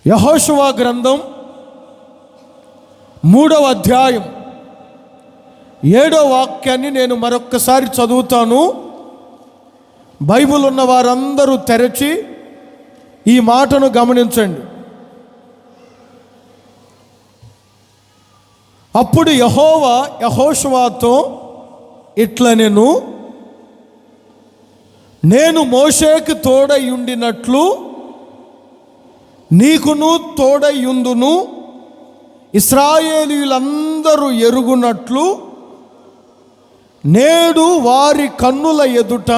యెహోషువ గ్రంథం 3వ అధ్యాయం 7వ వాక్యాన్ని నేను మరొక్కసారి చదువుతాను. బైబిల్ ఉన్న వారందరూ తెరచి ఈ మాటను గమనించండి. అప్పుడు యెహోవా యెహోషువతో ఇట్లనెను, నేను మోషేకు తోడయుండినట్లు నీకును తోడయుందును, ఇశ్రాయేలీయులందరూ ఎరుగునట్లు నేడు వారి కన్నుల ఎదుట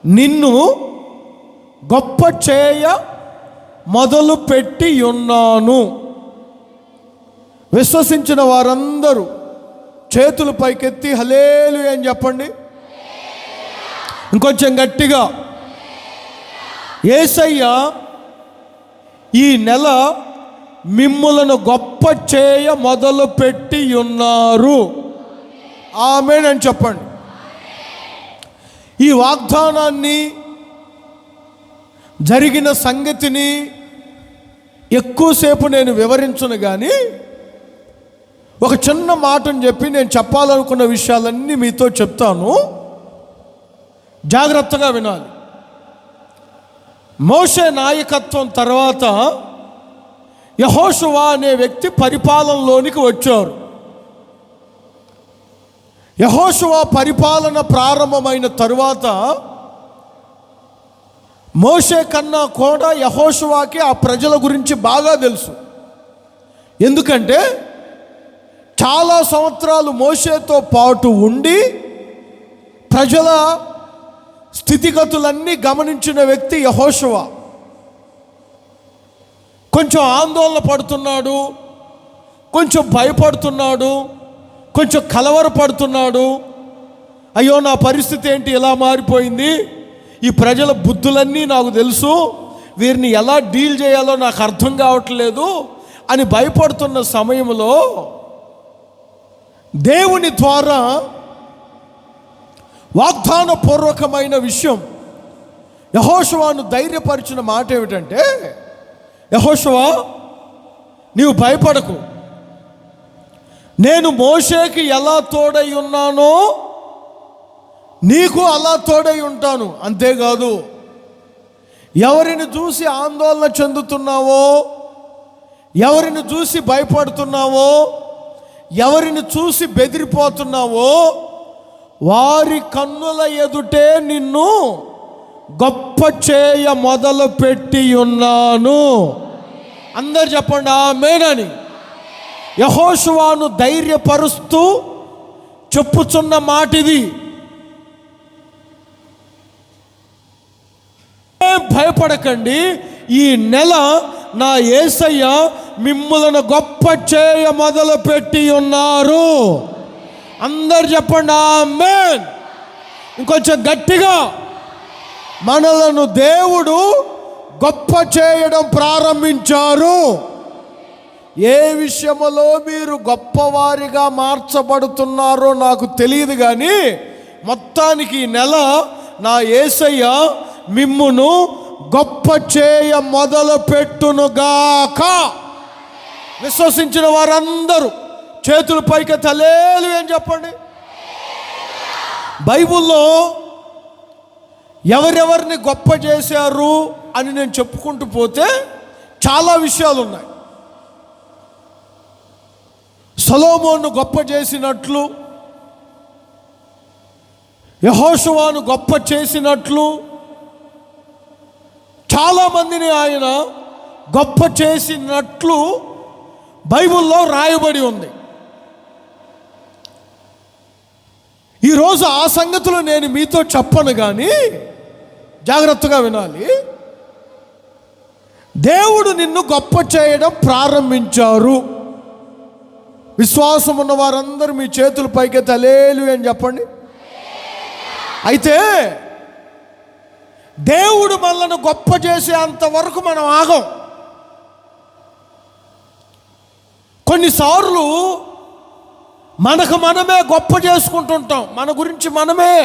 నిన్ను గొప్ప చేయ మొదలు పెట్టి ఉన్నాను. విశ్వసించిన వారందరూ చేతులు పైకెత్తి హల్లెలూయా అని చెప్పండి. ఇంకొంచెం గట్టిగా, యేసయ్య ఈ నెల మిమ్ములను గొప్ప చేయ మొదలు పెట్టి ఉన్నారు. ఆమేన్ అని చెప్పండి. ఈ వాగ్దానాన్ని, జరిగిన సంగతిని ఎక్కువసేపు నేను వివరించను, కానీ ఒక చిన్న మాటను చెప్పి నేను చెప్పాలనుకున్న విషయాలన్నీ మీతో చెప్తాను. జాగ్రత్తగా వినాలి. మోషే నాయకత్వం తర్వాత యెహోషువ అనే వ్యక్తి పరిపాలనలోనికి వచ్చారు. యెహోషువ పరిపాలన ప్రారంభమైన తరువాత మోషే కన్నా కూడా యెహోషువకి ఆ ప్రజల గురించి బాగా తెలుసు. ఎందుకంటే చాలా సంవత్సరాలు మోషేతో పాటు ఉండి ప్రజల స్థితిగతులన్నీ గమనించిన వ్యక్తి యెహోషువ. కొంచెం ఆందోళన పడుతున్నాడు, కొంచెం భయపడుతున్నాడు, కొంచెం కలవరపడుతున్నాడు. అయ్యో, నా పరిస్థితి ఏంటి ఇలా మారిపోయింది, ఈ ప్రజల బుద్ధులన్నీ నాకు తెలుసు, వీరిని ఎలా డీల్ చేయాలో నాకు అర్థం కావట్లేదు అని భయపడుతున్న సమయంలో దేవుని ద్వారా వాగ్దానపూర్వకమైన విషయం యెహోషువను ధైర్యపరిచిన మాట ఏమిటంటే, యెహోషువ, నీవు భయపడకు, నేను మోషేకి ఎలా తోడై ఉన్నానో నీకు అలా తోడై ఉంటాను. అంతేకాదు, ఎవరిని చూసి ఆందోళన చెందుతున్నావో, ఎవరిని చూసి భయపడుతున్నావో, ఎవరిని చూసి బెదిరిపోతున్నావో వారి కన్నుల ఎదుటే నిన్ను గొప్ప చేయ మొదలు పెట్టి ఉన్నాను. అందరు చెప్పండి ఆమేన్ అని. యెహోషువను ధైర్యపరుస్తూ చెప్పుచున్న మాట ఇది. భయపడకండి, ఈ నెల నా యేసయ్య మిమ్ములను గొప్ప చేయ మొదలు పెట్టి ఉన్నారు. అందరు చెప్పండి ఆమేన్. ఇంకొంచెం గట్టిగా, మనలను దేవుడు గొప్ప చేయడం ప్రారంభించారు. ఏ విషయములో మీరు గొప్పవారిగా మార్చబడుతున్నారో నాకు తెలియదు, కానీ మొత్తానికి ఈ నెల నా యేసయ్య మిమ్మును గొప్ప చేయ మొదలు పెట్టునుగాక. విశ్వసించిన వారందరూ చేతుల పైకి హల్లెలూయా అని చెప్పండి. బైబిల్లో ఎవరెవరిని గొప్ప చేశారు అని నేను చెప్పుకుంటూ పోతే చాలా విషయాలు ఉన్నాయి. సొలొమోను గొప్ప చేసినట్లు, యెహోషువను గొప్ప చేసినట్లు చాలామందిని ఆయన గొప్ప చేసినట్లు బైబిల్లో రాయబడి ఉంది. ఈరోజు ఆ సంగతులు నేను మీతో చెప్పను, కానీ జాగ్రత్తగా వినాలి. దేవుడు నిన్ను గొప్ప చేయడం ప్రారంభించారు. విశ్వాసం ఉన్న వారందరూ మీ చేతుల పైకి హల్లెలూయా అని చెప్పండి. అయితే దేవుడు మనల్ని గొప్ప చేసే అంతవరకు మనం ఆగం. కొన్నిసార్లు మనకు మనమే గొప్ప చేసుకుంటుంటాం, మన గురించి మనమే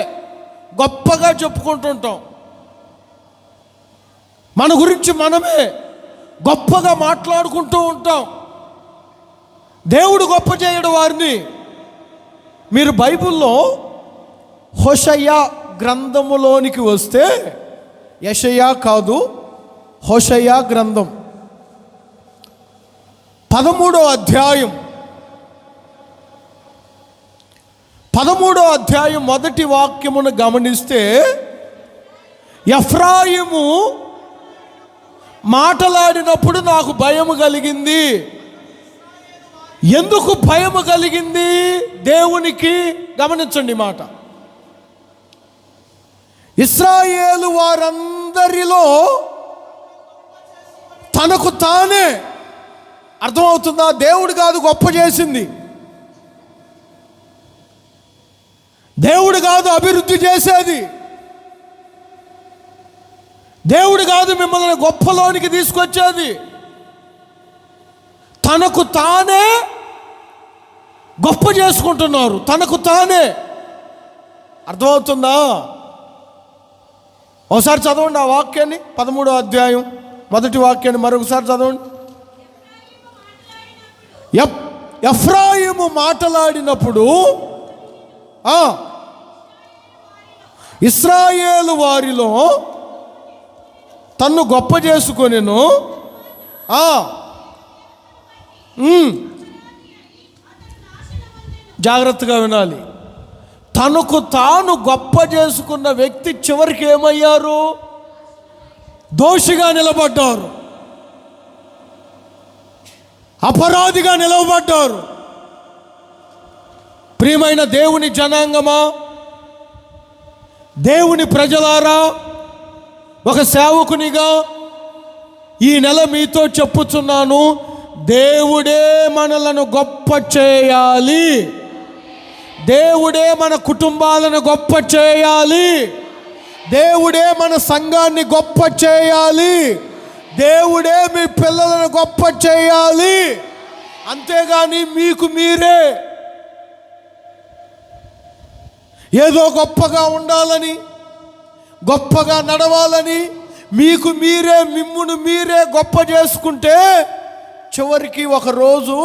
గొప్పగా చెప్పుకుంటుంటాం. మన గురించి మనమే గొప్పగా మాట్లాడుకుంటూ ఉంటాం. దేవుడు గొప్ప చేయడు వారిని. మీరు బైబిల్లో హోషయ్య గ్రంథములోనికి వస్తే, యెషయా కాదు, హోషయ్య గ్రంథం 13వ అధ్యాయం 13వ అధ్యాయం మొదటి వాక్యమును గమనిస్తే, ఎఫ్రాయిము మాటలాడినప్పుడు నాకు భయము కలిగింది. ఎందుకు భయము కలిగింది దేవునికి? గమనించండి మాట. ఇశ్రాయేలు వారందరిలో తనకు తానే, అర్థమవుతుందా? దేవుడు కాదు గొప్ప చేసింది, దేవుడు కాదు అభివృద్ధి చేసేది, దేవుడు కాదు మిమ్మల్ని గొప్పలోనికి తీసుకొచ్చేది. తనకు తానే గొప్ప చేసుకుంటున్నారు, తనకు తానే. అర్థమవుతుందా? ఒకసారి చదవండి ఆ వాక్యాన్ని, 13వ అధ్యాయం మొదటి వాక్యాన్ని మరొకసారి చదవండి. ఎఫ్రాయిము మాటలాడినప్పుడు ఇశ్రాయేలు వారిలో తన్ను గొప్ప చేసుకొనెను. జాగ్రత్తగా వినాలి. తనకు తాను గొప్ప చేసుకున్న వ్యక్తి చివరికి ఏమయ్యారు? దోషిగా నిలబడ్డారు, అపరాధిగా నిలవబడ్డారు. ప్రియమైన దేవుని జనాంగమా, దేవుని ప్రజలారా, ఒక సేవకునిగా ఈ నెల మీతో చెప్పుచున్నాను, దేవుడే మనలను గొప్ప చేయాలి, దేవుడే మన కుటుంబాలను గొప్ప చేయాలి, దేవుడే మన సంఘాన్ని గొప్ప చేయాలి, దేవుడే మీ పిల్లలను గొప్ప చేయాలి. అంతేగాని మీకు మీరే ఏదో గొప్పగా ఉండాలని, గొప్పగా నడవాలని, మీకు మీరే మిమ్మును మీరే గొప్ప చేసుకుంటే చివరికి ఒకరోజు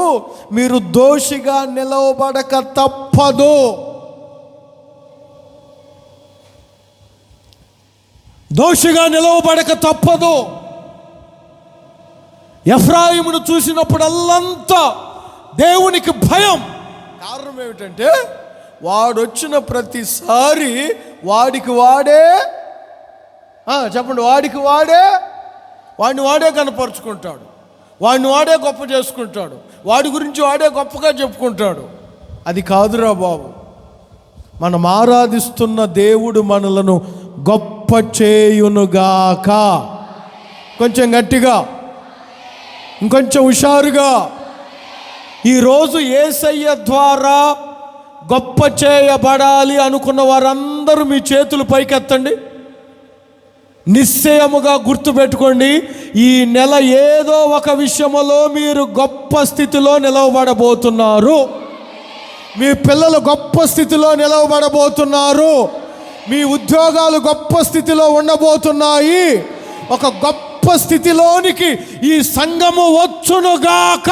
మీరు దోషిగా నిలవబడక తప్పదు. దోషిగా నిలవబడక తప్పదు. ఎఫ్రాయిమును చూసినప్పుడల్లంతా దేవునికి భయం. కారణం ఏమిటంటే వాడొచ్చిన ప్రతిసారి వాడికి వాడే చెప్పండి, వాడికి వాడిని వాడే కనపరుచుకుంటాడు, వాడిని వాడే గొప్ప చేసుకుంటాడు, వాడి గురించి వాడే గొప్పగా చెప్పుకుంటాడు. అది కాదురా బాబు. మనం ఆరాధిస్తున్న దేవుడు మనలను గొప్ప చేయునుగాక. కొంచెం గట్టిగా, ఇంకొంచెం హుషారుగా. ఈరోజు యేసయ్య ద్వారా గొప్ప చేయబడాలి అనుకున్న వారందరూ మీ చేతులు పైకెత్తండి. నిశ్చయముగా గుర్తుపెట్టుకోండి, ఈ నెల ఏదో ఒక విషయంలో మీరు గొప్ప స్థితిలో నిలవబడబోతున్నారు. మీ పిల్లలు గొప్ప స్థితిలో నిలవబడబోతున్నారు. మీ ఉద్యోగాలు గొప్ప స్థితిలో ఉండబోతున్నాయి. ఒక గొప్ప స్థితిలోనికి ఈ సంఘము వచ్చునుగాక.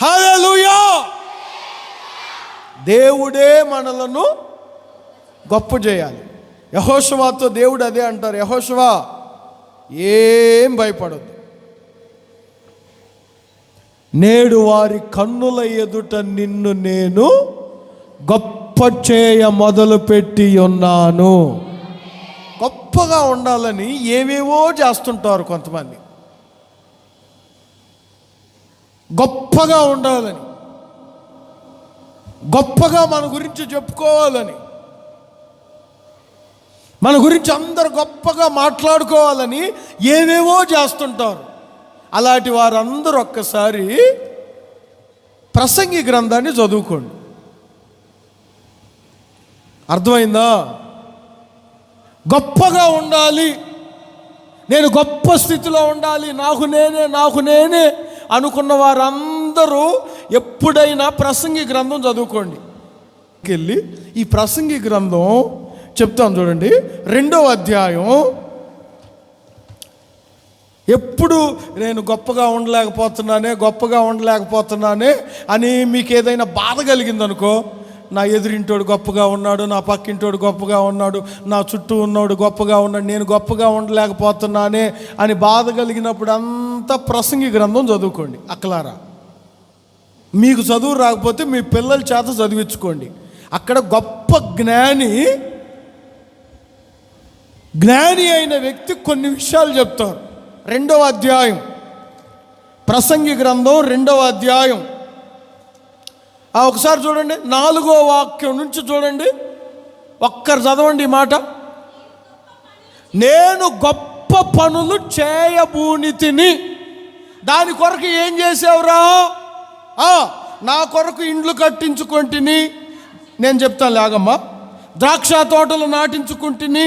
హల్లెలూయా. దేవుడే మనలను గొప్ప చేయాలి. యెహోషువతో దేవుడు అదే అంటారు, యెహోషువ ఏం భయపడద్దు, నేడు వారి కన్నుల ఎదుట నిన్ను నేను గొప్ప చేయ మొదలుపెట్టి ఉన్నాను. గొప్పగా ఉండాలని ఏవేవో చేస్తుంటారు కొంతమంది. గొప్పగా ఉండాలని, గొప్పగా మన గురించి చెప్పుకోవాలని, మన గురించి అందరు గొప్పగా మాట్లాడుకోవాలని ఏవేవో చేస్తుంటారు. అలాంటి వారందరూ ఒక్కసారి ప్రసంగి గ్రంథాన్ని చదువుకోండి. అర్థమైందా? గొప్పగా ఉండాలి, నేను గొప్ప స్థితిలో ఉండాలి, నాకు నేనే అనుకున్న వారందరూ ఎప్పుడైనా ప్రసంగి గ్రంథం చదువుకోండి. వెళ్ళి ఈ ప్రసంగి గ్రంథం చెప్తాను చూడండి, 2వ అధ్యాయం ఎప్పుడు నేను గొప్పగా ఉండలేకపోతున్నానే అని మీకు ఏదైనా బాధ కలిగిందనుకో, నా ఎదురింటోడు గొప్పగా ఉన్నాడు, నా పక్కింటోడు గొప్పగా ఉన్నాడు, నా చుట్టూ ఉన్నోడు గొప్పగా ఉన్నాడు, నేను గొప్పగా ఉండలేకపోతున్నానే అని బాధ కలిగినప్పుడు అంతా ప్రసంగి గ్రంథం చదువుకోండి అక్కలారా. మీకు చదువు రాకపోతే మీ పిల్లల చేత చదివించుకోండి. అక్కడ గొప్ప జ్ఞాని అయిన వ్యక్తి కొన్ని విషయాలు చెప్తారు. 2వ అధ్యాయం, ప్రసంగి గ్రంథం 2వ అధ్యాయం ఒకసారి చూడండి, 4వ వాక్యం నుంచి చూడండి. ఒక్కరు చదవండి ఈ మాట. నేను గొప్ప పనులు చేయబూనితిని. దాని కొరకు ఏం చేసావురా? నా కొరకు ఇండ్లు కట్టించుకుంటుని. నేను చెప్తాను లేగమ్మా. ద్రాక్ష తోటలు నాటించుకుంటుని.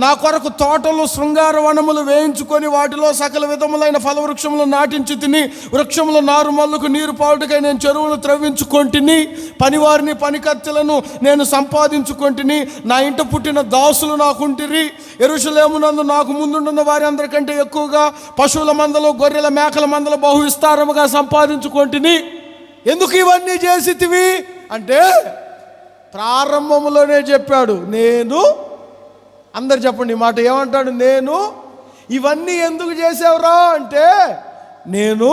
నా కొరకు తోటలు శృంగార వనములు వేయించుకొని వాటిలో సకల విధములైన ఫలవృక్షములు నాటించి తిని, వృక్షముల నారు మల్లుకు నీరు పాటుకై నేను చెరువులు త్రవ్వించుకొంటిని. పనివారిని పనికత్తెలను నేను సంపాదించుకొంటిని. నా ఇంట పుట్టిన దాసులు నాకుంటిరి. యెరూషలేమునందు నాకు ముందున్న వారి అందరికంటే ఎక్కువగా పశువుల మందలు గొర్రెల మేకల మందలు బహు విస్తారముగా సంపాదించుకొంటిని. ఎందుకు ఇవన్నీ చేసితివి అంటే ప్రారంభంలోనే చెప్పాడు. నేను, అందరు చెప్పండి ఈ మాట, ఏమంటాడు? నేను ఇవన్నీ ఎందుకు చేసావురా అంటే నేను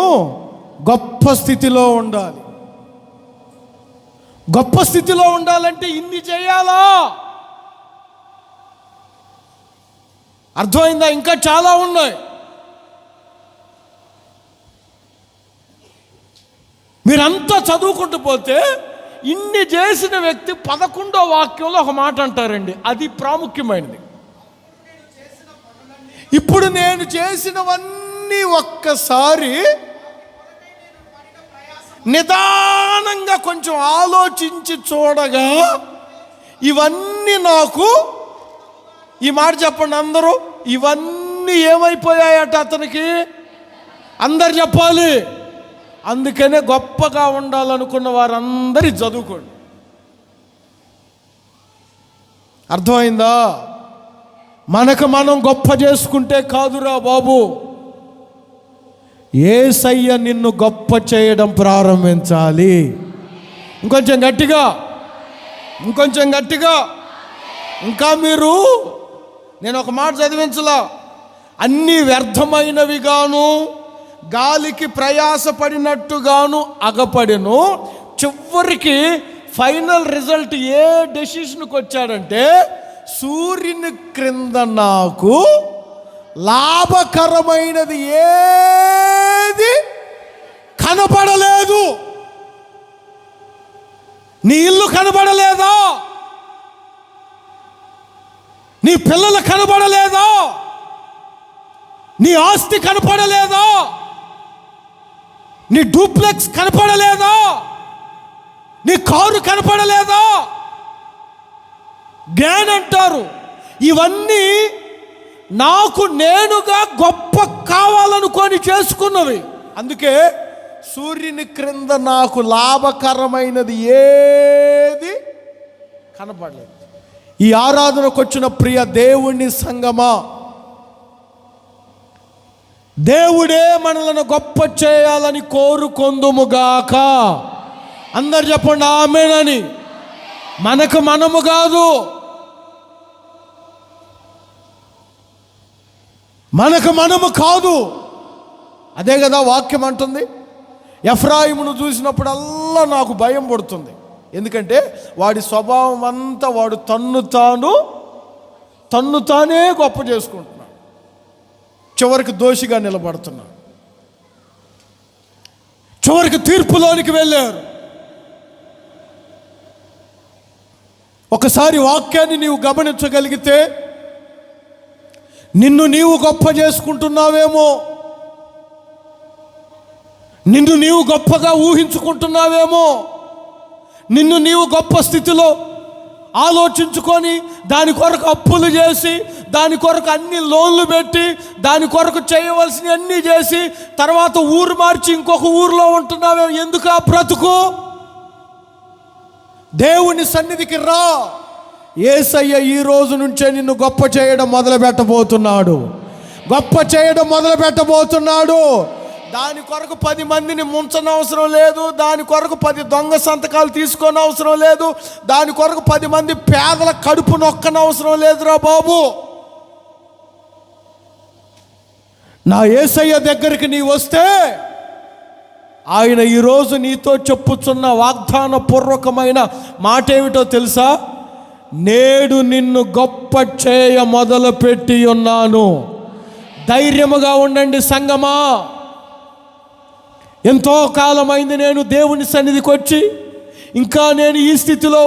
గొప్ప స్థితిలో ఉండాలి. గొప్ప స్థితిలో ఉండాలంటే ఇన్ని చేయాలా? అర్థమైందా? ఇంకా చాలా ఉన్నాయి. మీరంతా చదువుకుంటూ పోతే ఇన్ని చేసిన వ్యక్తి 11వ వాక్యంలో ఒక మాట అంటారండి, అది ప్రాముఖ్యమైనది. ఇప్పుడు నేను చేసినవన్నీ ఒక్కసారి నిదానంగా కొంచెం ఆలోచించి చూడగా ఇవన్నీ నాకు, ఈ మాట చెప్పండి అందరూ, ఇవన్నీ ఏమైపోయాయట అతనికి? అందరు చెప్పాలి. అందుకనే గొప్పగా ఉండాలనుకున్న వారందరి చదువుకోండి. అర్థమైందా? మనకు మనం గొప్ప చేసుకుంటే కాదురా బాబు, యేసయ్య నిన్ను గొప్ప చేయడం ప్రారంభించాలి. ఇంకొంచెం గట్టిగా, ఇంకొంచెం గట్టిగా. ఇంకా మీరు, నేను ఒక మాట చదివించలా, అన్నీ వ్యర్థమైనవిగాను గాలికి ప్రయాసపడినట్టుగాను అగపడెను. చివరికి ఫైనల్ రిజల్ట్ ఏ డెసిషన్కి వచ్చాడంటే సూర్యుని క్రింద నాకు లాభకరమైనది ఏది కనపడలేదు. నీ ఇల్లు కనపడలేదా? నీ పిల్లలు కనపడలేదా? నీ ఆస్తి కనపడలేదా? నీ డూప్లెక్స్ కనపడలేదా? నీ కారు కనపడలేదా? జ్ఞానం అంటారు ఇవన్నీ నాకు నేనుగా గొప్ప కావాలనుకొని చేసుకున్నవి. అందుకే సూర్యుని క్రింద నాకు లాభకరమైనది ఏది కనపడలేదు. ఈ ఆరాధనకు వచ్చిన ప్రియ దేవుని సంగమా, దేవుడే మనలను గొప్ప చేయాలని కోరుకొందుముగాక. అందరు చెప్పండి ఆమేనని. మనకు మనము కాదు, మనకు మనము కాదు. అదే కదా వాక్యం అంటుంది. ఎఫ్రాయిమును చూసినప్పుడల్లా నాకు భయం పడుతుంది. ఎందుకంటే వాడి స్వభావం అంతా వాడు తన్ను తానే గొప్ప చేసుకుంటున్నాడు. చివరికి దోషిగా నిలబడుతున్నాడు. చివరికి తీర్పులోనికి వెళ్ళారు. ఒకసారి వాక్యాన్ని నీవు గమనించగలిగితే నిన్ను నీవు గొప్ప చేసుకుంటున్నావేమో, నిన్ను నీవు గొప్పగా ఊహించుకుంటున్నావేమో, నిన్ను నీవు గొప్ప స్థితిలో ఆలోచించుకొని దాని కొరకు అప్పులు చేసి, దాని కొరకు అన్ని లోన్లు పెట్టి, దాని కొరకు చేయవలసినవి అన్నీ చేసి తర్వాత ఊరు మార్చి ఇంకొక ఊరిలో ఉంటున్నావేమో. ఎందుకు ఆ బ్రతుకు? దేవుని సన్నిధికి రా. యేసయ్య ఈ రోజు నుంచే నిన్ను గొప్ప చేయడం మొదలు పెట్టబోతున్నాడు. గొప్ప చేయడం మొదలు పెట్టబోతున్నాడు. దాని కొరకు 10 మందిని ముంచనవసరం లేదు. దాని కొరకు 10 దొంగ సంతకాలు తీసుకొని అవసరం లేదు. దాని కొరకు 10 మంది పేదల కడుపు నొక్కనవసరం లేదురా బాబు. నా యేసయ్య దగ్గరికి నీ వస్తే ఆయన ఈరోజు నీతో చెప్పుచున్న వాగ్దాన పూర్వకమైన మాట ఏమిటో తెలుసా? నేడు నిన్ను గొప్ప చేయ మొదలు పెట్టి ఉన్నాను. ధైర్యముగా ఉండండి సంగమా. ఎంతో కాలమైంది నేను దేవుని సన్నిధికి వచ్చి, ఇంకా నేను ఈ స్థితిలో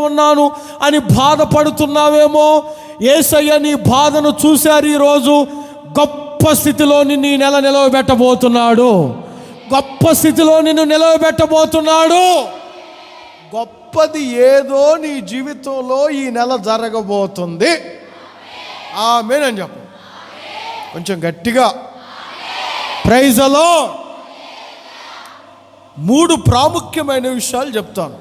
ఉన్నాను అని బాధపడుతున్నావేమో. యేసయ్య నీ బాధను చూశారు. ఈరోజు గొప్ప స్థితిలో నీ నెల నిలవబెట్టబోతున్నాడు. గొప్ప స్థితిలో నిన్ను నిలవబెట్టబోతున్నాడు. గొప్పది ఏదో నీ జీవితంలో ఈ నెల జరగబోతుంది. ఆమేన్ అని చెప్పు కొంచెం గట్టిగా. Praise the lord. 3 ప్రాముఖ్యమైన విషయాలు చెప్తాను.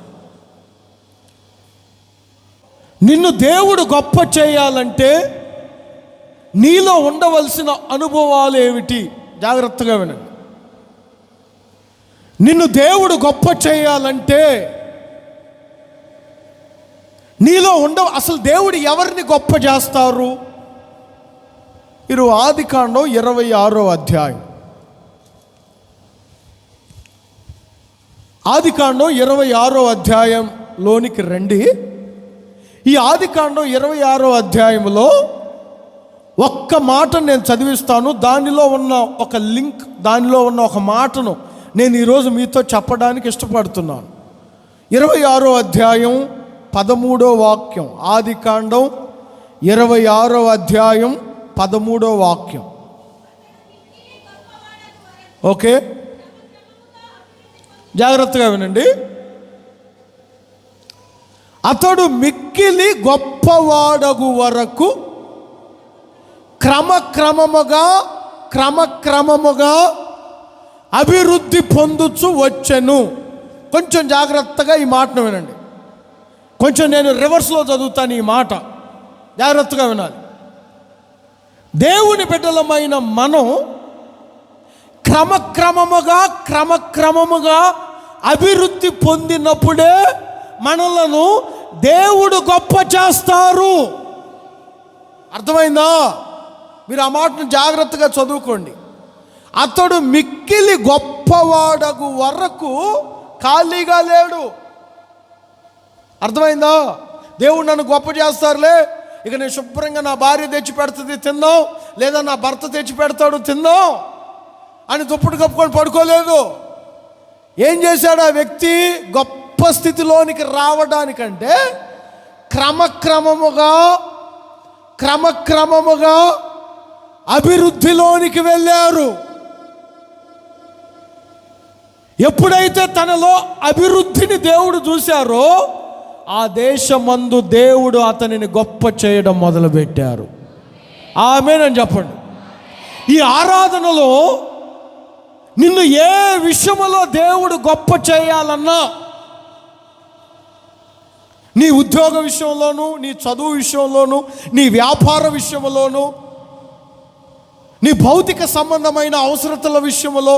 నిన్ను దేవుడు గొప్ప చేయాలంటే నీలో ఉండవలసిన అనుభవాలు ఏమిటి? జాగ్రత్తగా వినండి. నిన్ను దేవుడు గొప్ప చేయాలంటే నీలో అసలు దేవుడు ఎవరిని గొప్ప చేస్తారు? మీరు ఆదికాండం 26వ అధ్యాయం, ఆదికాండం 26వ అధ్యాయంలోనికి రండి. ఈ ఆదికాండం 26వ అధ్యాయంలో ఒక్క మాట నేను చదివిస్తాను. దానిలో ఉన్న ఒక లింక్, దానిలో ఉన్న ఒక మాటను నేను ఈరోజు మీతో చెప్పడానికి ఇష్టపడుతున్నాను. 26వ అధ్యాయం 13వ వాక్యం. ఆదికాండం 26వ అధ్యాయం 13వ వాక్యం. ఓకే, జాగ్రత్తగా వినండి. అతడు మిక్కిలి గొప్పవాడగు వరకు క్రమక్రమముగా అభివృద్ధి పొందుచు వచ్చెను. కొంచెం జాగ్రత్తగా ఈ మాటను వినండి. కొంచెం నేను రివర్స్లో చదువుతాను ఈ మాట, జాగ్రత్తగా వినాలి. దేవుని బిడ్డలమైన మనం క్రమక్రమముగా అభివృద్ధి పొందినప్పుడే మనలను దేవుడు గొప్ప చేస్తారు. అర్థమైందా? మీరు ఆ మాటను జాగ్రత్తగా చదువుకోండి. అతడు మిక్కిలి గొప్పవాడగు వరకు ఖాళీగా లేడు. అర్థమైందా? దేవుడు నన్ను గొప్ప చేస్తారులే, ఇక నేను శుభ్రంగా నా భార్య తెచ్చి పెడుతుంది తిందాం, లేదా నా భర్త తెచ్చి పెడతాడు తిందాం అని దుప్పటి కప్పుకొని పడుకోలేదు. ఏం చేశాడు ఆ వ్యక్తి? గొప్ప స్థితిలోనికి రావడానికంటే క్రమక్రమముగా అభివృద్ధిలోనికి వెళ్ళారు. ఎప్పుడైతే తనలో అభివృద్ధిని దేవుడు చూశారో ఆ దేశమందు దేవుడు అతనిని గొప్ప చేయడం మొదలుపెట్టారు. ఆమేన్ అని చెప్పండి. ఈ ఆరాధనలో నిన్ను ఏ విషయంలో దేవుడు గొప్ప చేయాలన్నా, నీ ఉద్యోగ విషయంలోనూ, నీ చదువు విషయంలోనూ, నీ వ్యాపార విషయంలోనూ, నీ భౌతిక సంబంధమైన అవసరతల విషయంలో,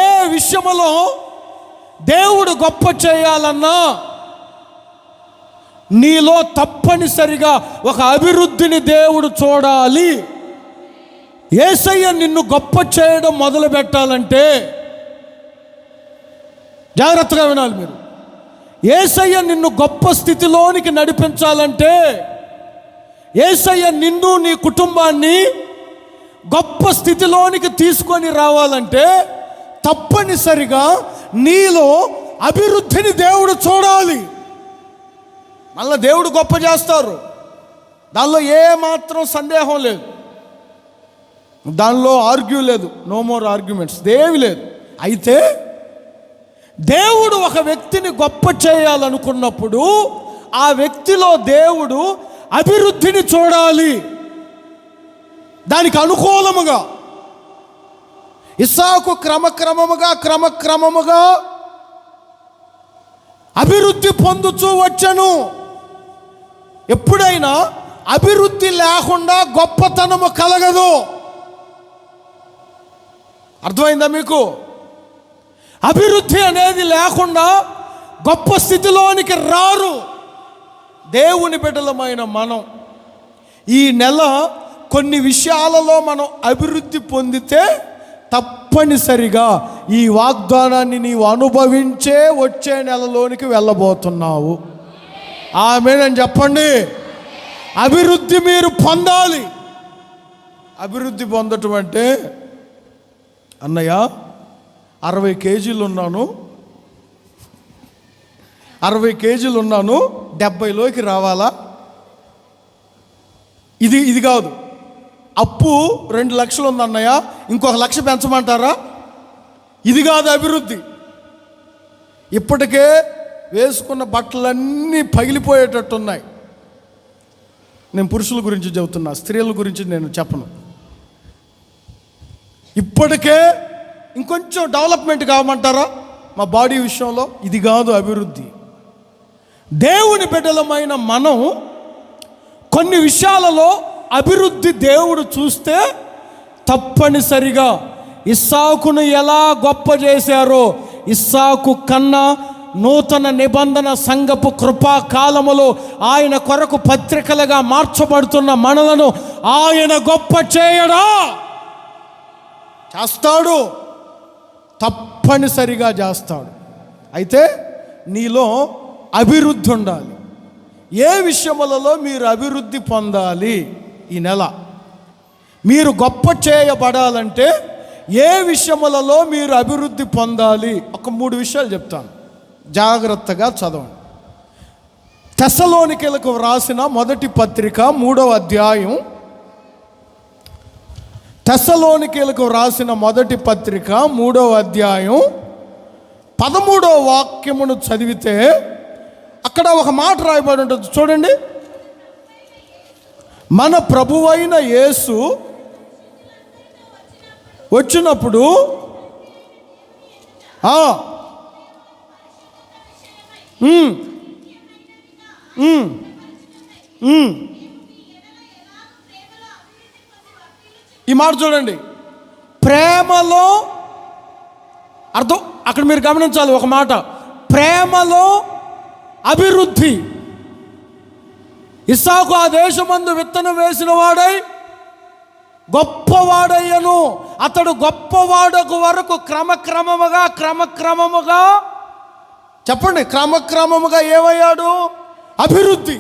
ఏ విషయంలో దేవుడు గొప్ప చేయాలన్నా నీలో తప్పనిసరిగా ఒక అభివృద్ధిని దేవుడు చూడాలి. యేసయ్య నిన్ను గొప్ప చేయడం మొదలు పెట్టాలంటే, జాగ్రత్తగా వినాలి మీరు, యేసయ్య నిన్ను గొప్ప స్థితిలోనికి నడిపించాలంటే, యేసయ్య నిన్ను నీ కుటుంబాన్ని గొప్ప స్థితిలోనికి తీసుకొని రావాలంటే తప్పనిసరిగా నీలో అభివృద్ధిని దేవుడు చూడాలి. మళ్ళీ దేవుడు గొప్ప చేస్తారు, దానిలో ఏ మాత్రం సందేహం లేదు, దానిలో ఆర్గ్యూ లేదు, నో మోర్ ఆర్గ్యుమెంట్స్, దేవి లేదు. అయితే దేవుడు ఒక వ్యక్తిని గొప్ప చేయాలనుకున్నప్పుడు ఆ వ్యక్తిలో దేవుడు అభివృద్ధిని చూడాలి. దానికి అనుకూలముగా ఇస్సాకు క్రమక్రమముగా అభివృద్ధి పొందుతూ వచ్చను. ఎప్పుడైనా అభివృద్ధి లేకుండా గొప్పతనము కలగదు. అర్థమైందా మీకు? అభివృద్ధి అనేది లేకుండా గొప్ప స్థితిలోనికి రారు. దేవుని బిడ్డలమైన మనం ఈ నెల కొన్ని విషయాలలో మనం అభివృద్ధి పొందితే తప్పనిసరిగా ఈ వాగ్దానాన్ని నీవు అనుభవించే వచ్చే నెలలోనికి వెళ్ళబోతున్నావు. ఆమేన్ చెప్పండి. అభివృద్ధి మీరు పొందాలి. అభివృద్ధి పొందటం అంటే, అన్నయ్య 60 కేజీలు ఉన్నాను, 60 కేజీలు ఉన్నాను, 70లోకి రావాలా? ఇది కాదు. అప్పు 2 లక్షలు ఉంది అన్నయ్య, ఇంకొక 1 లక్ష పెంచమంటారా? ఇది కాదు అభివృద్ధి. ఇప్పటికే వేసుకున్న బట్టలన్నీ పగిలిపోయేటట్టున్నాయి. నేను పురుషుల గురించి చెబుతున్నా, స్త్రీల గురించి నేను చెప్పను. ఇప్పటికే ఇంకొంచెం డెవలప్మెంట్ కావమంటారా మా బాడీ విషయంలో? ఇది కాదు అభివృద్ధి. దేవుని బిడ్డలమైన మనం కొన్ని విషయాలలో అభివృద్ధి దేవుడు చూస్తే తప్పనిసరిగా ఇస్సాకును ఎలా గొప్ప చేశారో, ఇస్సాకు కన్నా నూతన నిబంధన సంఘపు కృపా కాలములో ఆయన కొరకు పత్రికలుగా మార్చబడుతున్న మనలను ఆయన గొప్ప చేయడా? చేస్తాడు, తప్పనిసరిగా చేస్తాడు. అయితే నీలో అభివృద్ధి ఉండాలి. ఏ విషయములలో మీరు అభివృద్ధి పొందాలి? ఈ నెల మీరు గొప్ప చేయబడాలంటే ఏ విషయములలో మీరు అభివృద్ధి పొందాలి? ఒక 3 విషయాలు చెప్తాను, జాగ్రత్తగా చదవండి. తెస్సలోనికీయులకు వ్రాసిన మొదటి పత్రిక 3వ అధ్యాయం, తెస్సలోనికీయులకు వ్రాసిన మొదటి పత్రిక 3వ అధ్యాయం 13వ వాక్యమును చదివితే అక్కడ ఒక మాట రాయబడి ఉంటుంది, చూడండి. మన ప్రభువైన యేసు వచ్చినప్పుడు ఈ మాట చూడండి. ప్రేమలో అర్థం అక్కడ మీరు గమనించాలి ఒక మాట, ప్రేమలో అభివృద్ధి. ఇస్సాకు ఆ దేశమందు విత్తనం వేసిన వాడై గొప్పవాడయ్యను. అతడు గొప్పవాడకు వరకు క్రమక్రమముగా చెప్పండి, క్రమక్రమముగా ఏమయ్యాడు? అభివృద్ధి.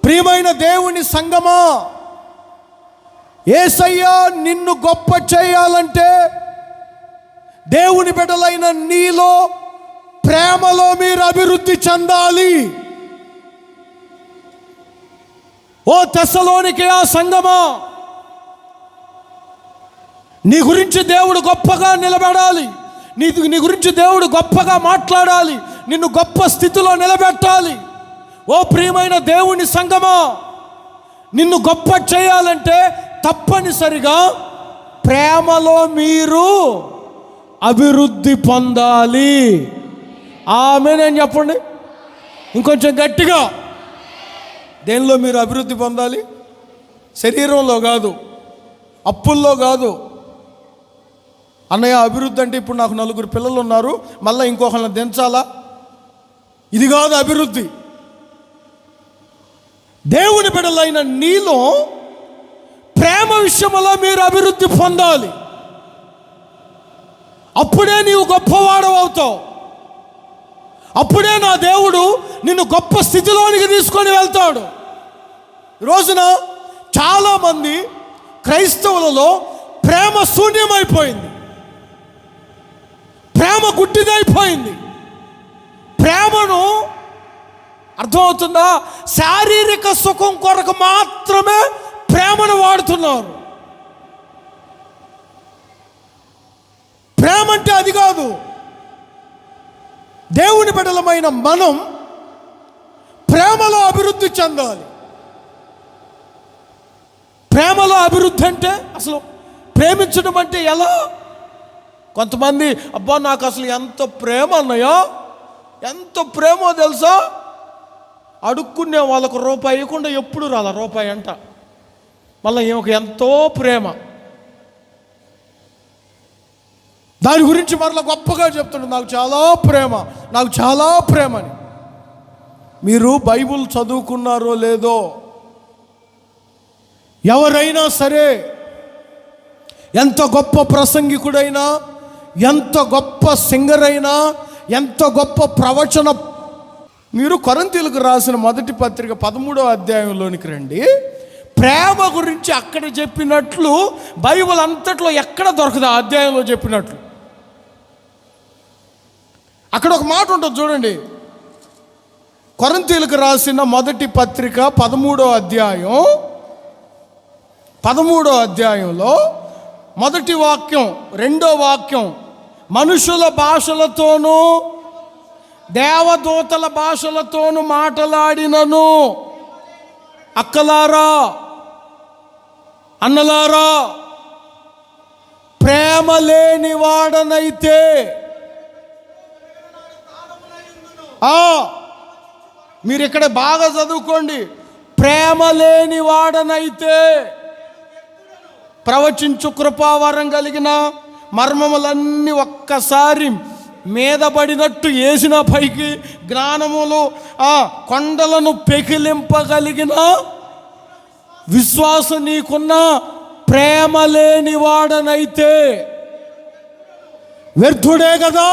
ప్రియమైన దేవుని సంగమా, యేసయ్య నిన్ను గొప్ప చేయాలంటే దేవుని బిడ్డలైన నీలో ప్రేమలో మీరు అభివృద్ధి చెందాలి. ఓ తెస్సలోనికయ సంఘమా, నీ గురించి దేవుడు గొప్పగా నిలబడాలి. నీ గురించి దేవుడు గొప్పగా మాట్లాడాలి, నిన్ను గొప్ప స్థితిలో నిలబెట్టాలి. ఓ ప్రియమైన దేవుని సంఘమా, నిన్ను గొప్ప చేయాలంటే తప్పనిసరిగా ప్రేమలో మీరు అభివృద్ధి పొందాలి. ఆమేన్ చెప్పండి ఇంకొంచెం గట్టిగా. దేనిలో మీరు అభివృద్ధి పొందాలి? శరీరంలో కాదు, అప్పుల్లో కాదు. అన్నయ్య అభివృద్ధి అంటే ఇప్పుడు నాకు 4 పిల్లలు ఉన్నారు, మళ్ళీ ఇంకొకరిని దించాలా? ఇది కాదు అభివృద్ధి. దేవుని బిడ్డలైన నీలో ప్రేమ విషయంలో మీరు అభివృద్ధి పొందాలి. అప్పుడే నీవు గొప్పవాడు అవుతావు. అప్పుడే నా దేవుడు నిన్ను గొప్ప స్థితిలోనికి తీసుకొని వెళ్తాడు. రోజున చాలామంది క్రైస్తవులలో ప్రేమ శూన్యమైపోయింది, ప్రేమ గుడ్డిదైపోయింది. ప్రేమను అర్థమవుతుందా? శారీరక సుఖం కొరకు మాత్రమే ప్రేమను వాడుతున్నారు. ప్రేమ అంటే అది కాదు. దేవుని బిడ్డలమైన మనం ప్రేమలో అభివృద్ధి చెందాలి. ప్రేమలో అభివృద్ధి అంటే అసలు ప్రేమించడం అంటే ఎలా? కొంతమంది అబ్బా నాకు అసలు ఎంత ప్రేమ అన్నయ్యా, ఎంత ప్రేమో తెలుసా, అడుక్కునే వాళ్ళకు రూపాయి ఇవ్వకుండా ఎప్పుడు రాల రూపాయి అంట. మళ్ళీ ఈమెకు ఎంతో ప్రేమ. దాని గురించి మరలా గొప్పగా చెప్తున్నాడు, నాకు చాలా ప్రేమ, నాకు చాలా ప్రేమ అని. మీరు బైబిల్ చదువుకున్నారో లేదో, ఎవరైనా సరే, ఎంత గొప్ప ప్రసంగికుడైనా, ఎంత గొప్ప సింగర్ అయినా, ఎంత గొప్ప ప్రవచన, మీరు కొరింథీయులకు రాసిన మొదటి పత్రిక 13వ అధ్యాయంలోనికి రండి. ప్రేమ గురించి అక్కడ చెప్పినట్లు బైబిల్ అంతట్లో ఎక్కడ దొరకదు. ఆ అధ్యాయంలో చెప్పినట్లు అక్కడ ఒక మాట ఉంటుంది చూడండి. కొరింథీయులకు రాసిన మొదటి పత్రిక 13వ అధ్యాయంలో మొదటి వాక్యం, రెండో వాక్యం, మనుషుల భాషలతోనూ దేవదూతల భాషలతోనూ మాట్లాడినను, అక్కలారా అన్నలారా, ప్రేమ లేని వాడనైతే, మీరు ఇక్కడ బాగా చదువుకోండి, ప్రేమ లేని వాడనైతే ప్రవచించు కృపావరం కలిగిన మర్మములన్నీ ఒక్కసారి మీద పడినట్టు వేసిన పైకి జ్ఞానములు కొండలను పెకిలింపగలిగిన విశ్వాసం నీకున్న ప్రేమ లేని వాడనైతే వ్యర్థుడే కదా.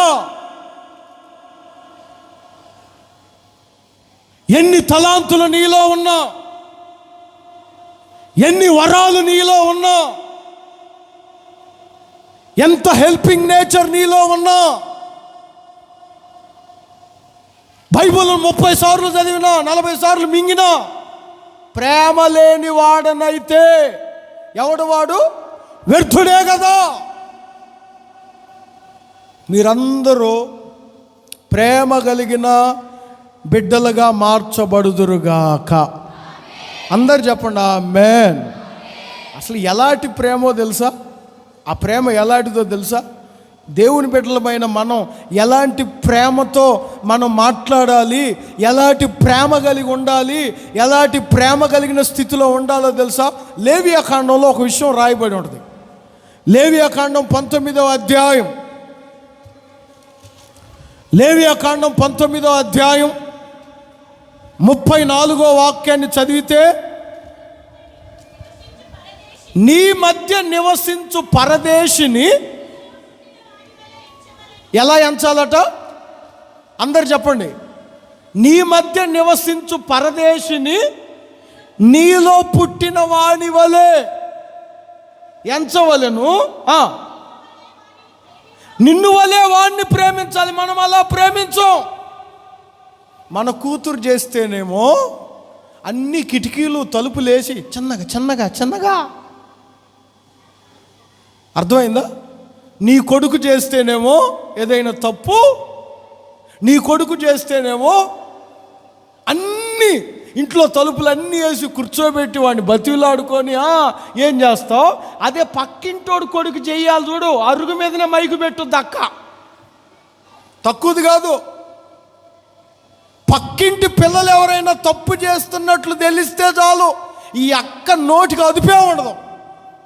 ఎన్ని తలాంతులు నీలో ఉన్నా, ఎన్ని వరాలు నీలో ఉన్నా, ఎంత హెల్పింగ్ నేచర్ నీలో ఉన్నా, బైబిల్ 30 సార్లు చదివినా, 40 సార్లు మింగినా, ప్రేమ లేని వాడనైతే ఎవడు వాడు? వ్యర్థుడే కదా. మీరందరూ ప్రేమ కలిగిన బిడ్డలుగా మార్చబడుదురుగాక. అందరు చెప్పండి ఆమేన్. అసలు ఎలాంటి ప్రేమో తెలుసా? ఆ ప్రేమ ఎలాంటిదో తెలుసా? దేవుని బిడ్డలమైన మనం ఎలాంటి ప్రేమతో మనం మాట్లాడాలి, ఎలాంటి ప్రేమ కలిగి ఉండాలి, ఎలాంటి ప్రేమ కలిగిన స్థితిలో ఉండాలో తెలుసా? లేవియాకాండంలో ఒక విషయం రాయబడి ఉంటుంది. లేవియాకాండం 19వ అధ్యాయం, లేవియాకాండం 19వ అధ్యాయం 34వ వాక్యాన్ని చదివితే, నీ మధ్య నివసించు పరదేశిని ఎలా ఎంచాలట? అందరు చెప్పండి. నీ మధ్య నివసించు పరదేశిని నీలో పుట్టిన వాని వలె ఎంచవలెను, నిన్ను వలె వాడిని ప్రేమించాలి. మనం అలా ప్రేమించం. మన కూతురు చేస్తేనేమో అన్ని కిటికీలు తలుపులేసి చిన్నగా చిన్నగా చిన్నగా, అర్థమైందా? నీ కొడుకు చేస్తేనేమో ఏదైనా తప్పు, నీ కొడుకు చేస్తేనేమో అన్నీ ఇంట్లో తలుపులన్నీ వేసి కూర్చోబెట్టి వాడిని బతిలాడుకొని ఏం చేస్తావు? అదే పక్కింటోడు కొడుకు చెయ్యాలి చూడు, అరుగు మీదనే మైకు పెట్టుద్ది అక్క. తక్కువది కాదు. పక్కింటి పిల్లలు ఎవరైనా తప్పు చేస్తున్నట్లు తెలిస్తే చాలు, ఈ అక్క నోటికి అదుపే ఉండదు.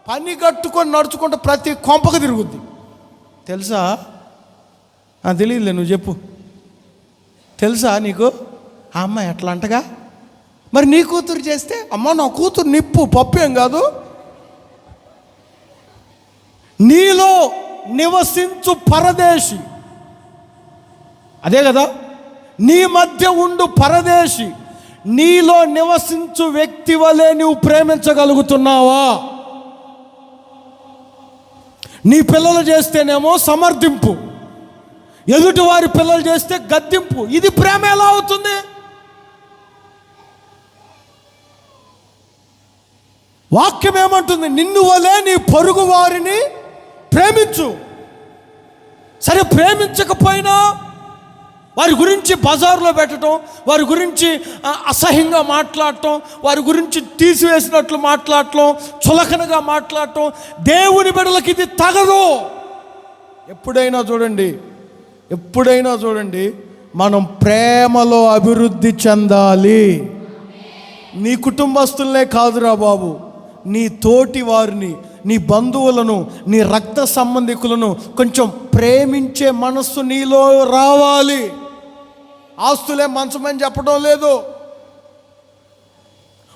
పని కట్టుకొని నడుచుకుంటే ప్రతి కొంపకు తిరుగుద్ది. తెలుసా? తెలియదులే, నువ్వు చెప్పు. తెలుసా నీకు? ఆ అమ్మాయి ఎట్లా అంటగా? మరి నీ కూతురు చేస్తే, అమ్మ నా కూతురు నిప్పు పప్పు ఏం కాదు. నీలో నివసించు పరదేశి, అదే కదా, నీ మధ్య ఉండు పరదేశి, నీలో నివసించు వ్యక్తి వలె నువ్వు ప్రేమించగలుగుతున్నావా? నీ పిల్లలు చేస్తేనేమో సమర్థింపు, ఎదుటి వారి పిల్లలు చేస్తే గద్దింపు. ఇది ప్రేమ ఎలా అవుతుంది? వాక్యం ఏమంటుంది? నిన్ను వలే నీ పొరుగు వారిని ప్రేమించు. సరే, ప్రేమించకపోయినా వారి గురించి బజార్లో పెట్టడం, వారి గురించి అసహ్యంగా మాట్లాడటం, వారి గురించి తీసివేసినట్లు మాట్లాడటం, చులకనగా మాట్లాడటం దేవుని బిడ్డలకి ఇది తగదు. ఎప్పుడైనా చూడండి మనం ప్రేమలో అభివృద్ధి చెందాలి. నీ కుటుంబస్తులనే కాదురా బాబు, నీ తోటి వారిని, నీ బంధువులను, నీ రక్త సంబంధికులను కొంచెం ప్రేమించే మనస్సు నీలో రావాలి. ఆస్తులే మంచమని చెప్పడం లేదు.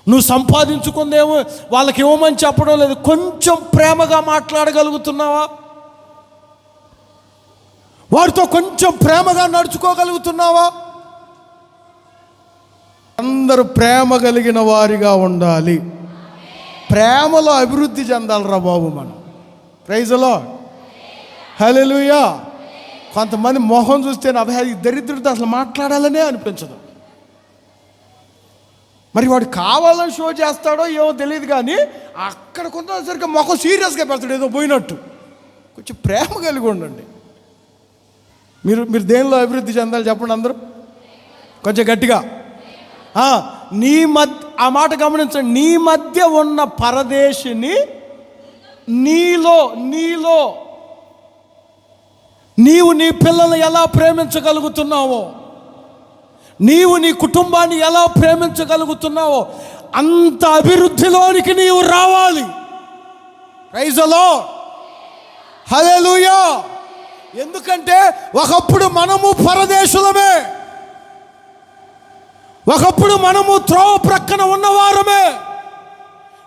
నువ్వు సంపాదించుకుందేమో వాళ్ళకి ఇవ్వమని చెప్పడం లేదు. కొంచెం ప్రేమగా మాట్లాడగలుగుతున్నావా? వారితో కొంచెం ప్రేమగా నడుచుకోగలుగుతున్నావా? అందరూ ప్రేమ కలిగిన వారిగా ఉండాలి. ప్రేమలో అభివృద్ధి చెందాలిరా బాబు మనం. ప్రైజ్ ది లార్డ్, హల్లెలూయా. కొంతమంది మొహం చూస్తే ఈ దరిద్రుడితో అసలు మాట్లాడాలనే అనిపించదు. మరి వాడు కావాలని షో చేస్తాడో ఏమో తెలియదు, కానీ అక్కడ కొంతసరికి మొహం సీరియస్గా పెడతాడు ఏదో పోయినట్టు. కొంచెం ప్రేమ కలిగి ఉండండి. మీరు దేనిలో అభివృద్ధి చెందాలి చెప్పండి అందరూ కొంచెం గట్టిగా. నీ మధ్య, ఆ మాట గమనించండి, నీ మధ్య ఉన్న పరదేశిని నీలో నీవు నీ పిల్లల్ని ఎలా ప్రేమించగలుగుతున్నావో, నీవు నీ కుటుంబాన్ని ఎలా ప్రేమించగలుగుతున్నావో అంత అభివృద్ధిలోనికి నీవు రావాలి. ప్రైజ్ ది లార్డ్, హల్లెలూయా. ఎందుకంటే ఒకప్పుడు మనము పరదేశులమే, ఒకప్పుడు మనము త్రోవ ప్రక్కన ఉన్నవారమే,